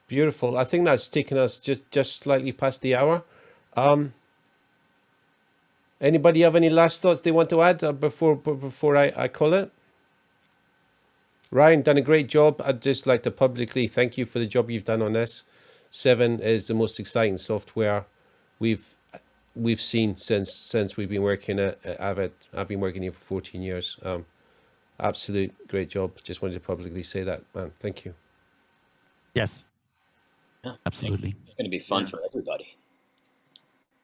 Beautiful. I think that's taken us just slightly past the hour. Anybody have any last thoughts they want to add before I call it? Ryan, done a great job. I'd just like to publicly thank you for the job you've done on this. 7 is the most exciting software we've seen since we've been working at Avid. I've been working here for 14 years. Absolute great job. Just wanted to publicly say that, man. Thank you. Yes. Yeah, Absolutely. it's going to be fun for everybody.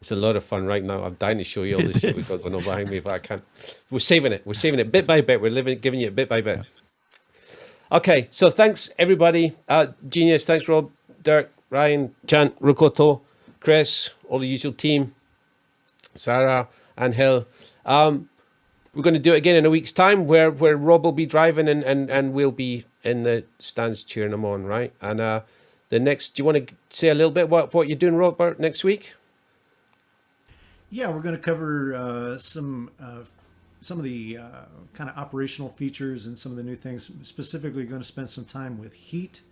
It's a lot of fun right now. I'm dying to show you all the shit we've got going on behind me, but I can't. We're saving it. We're saving it bit by bit. We're giving you it bit by bit. Okay, so thanks everybody. Genius, thanks Rob, Dirk, Ryan, Chant, Rukoto, Chris, all the usual team, Sarah, and Hill. We're going to do it again in a week's time where Rob will be driving and we'll be in the stands cheering him on, right? And the next, do you want to say a little bit what you're doing, Robert, next week? Yeah, we're going to cover some of the kind of operational features and some of the new things. Specifically, going to spend some time with Heat,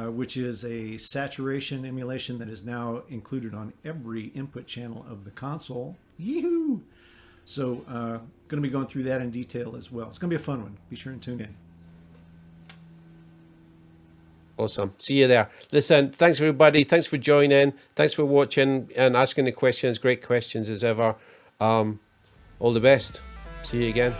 which is a saturation emulation that is now included on every input channel of the console. Yee-hoo! So going to be going through that in detail as well. It's going to be a fun one. Be sure and tune in. Awesome. See you there. Listen, thanks everybody. Thanks for joining. Thanks for watching and asking the questions. Great questions as ever. All the best. See you again.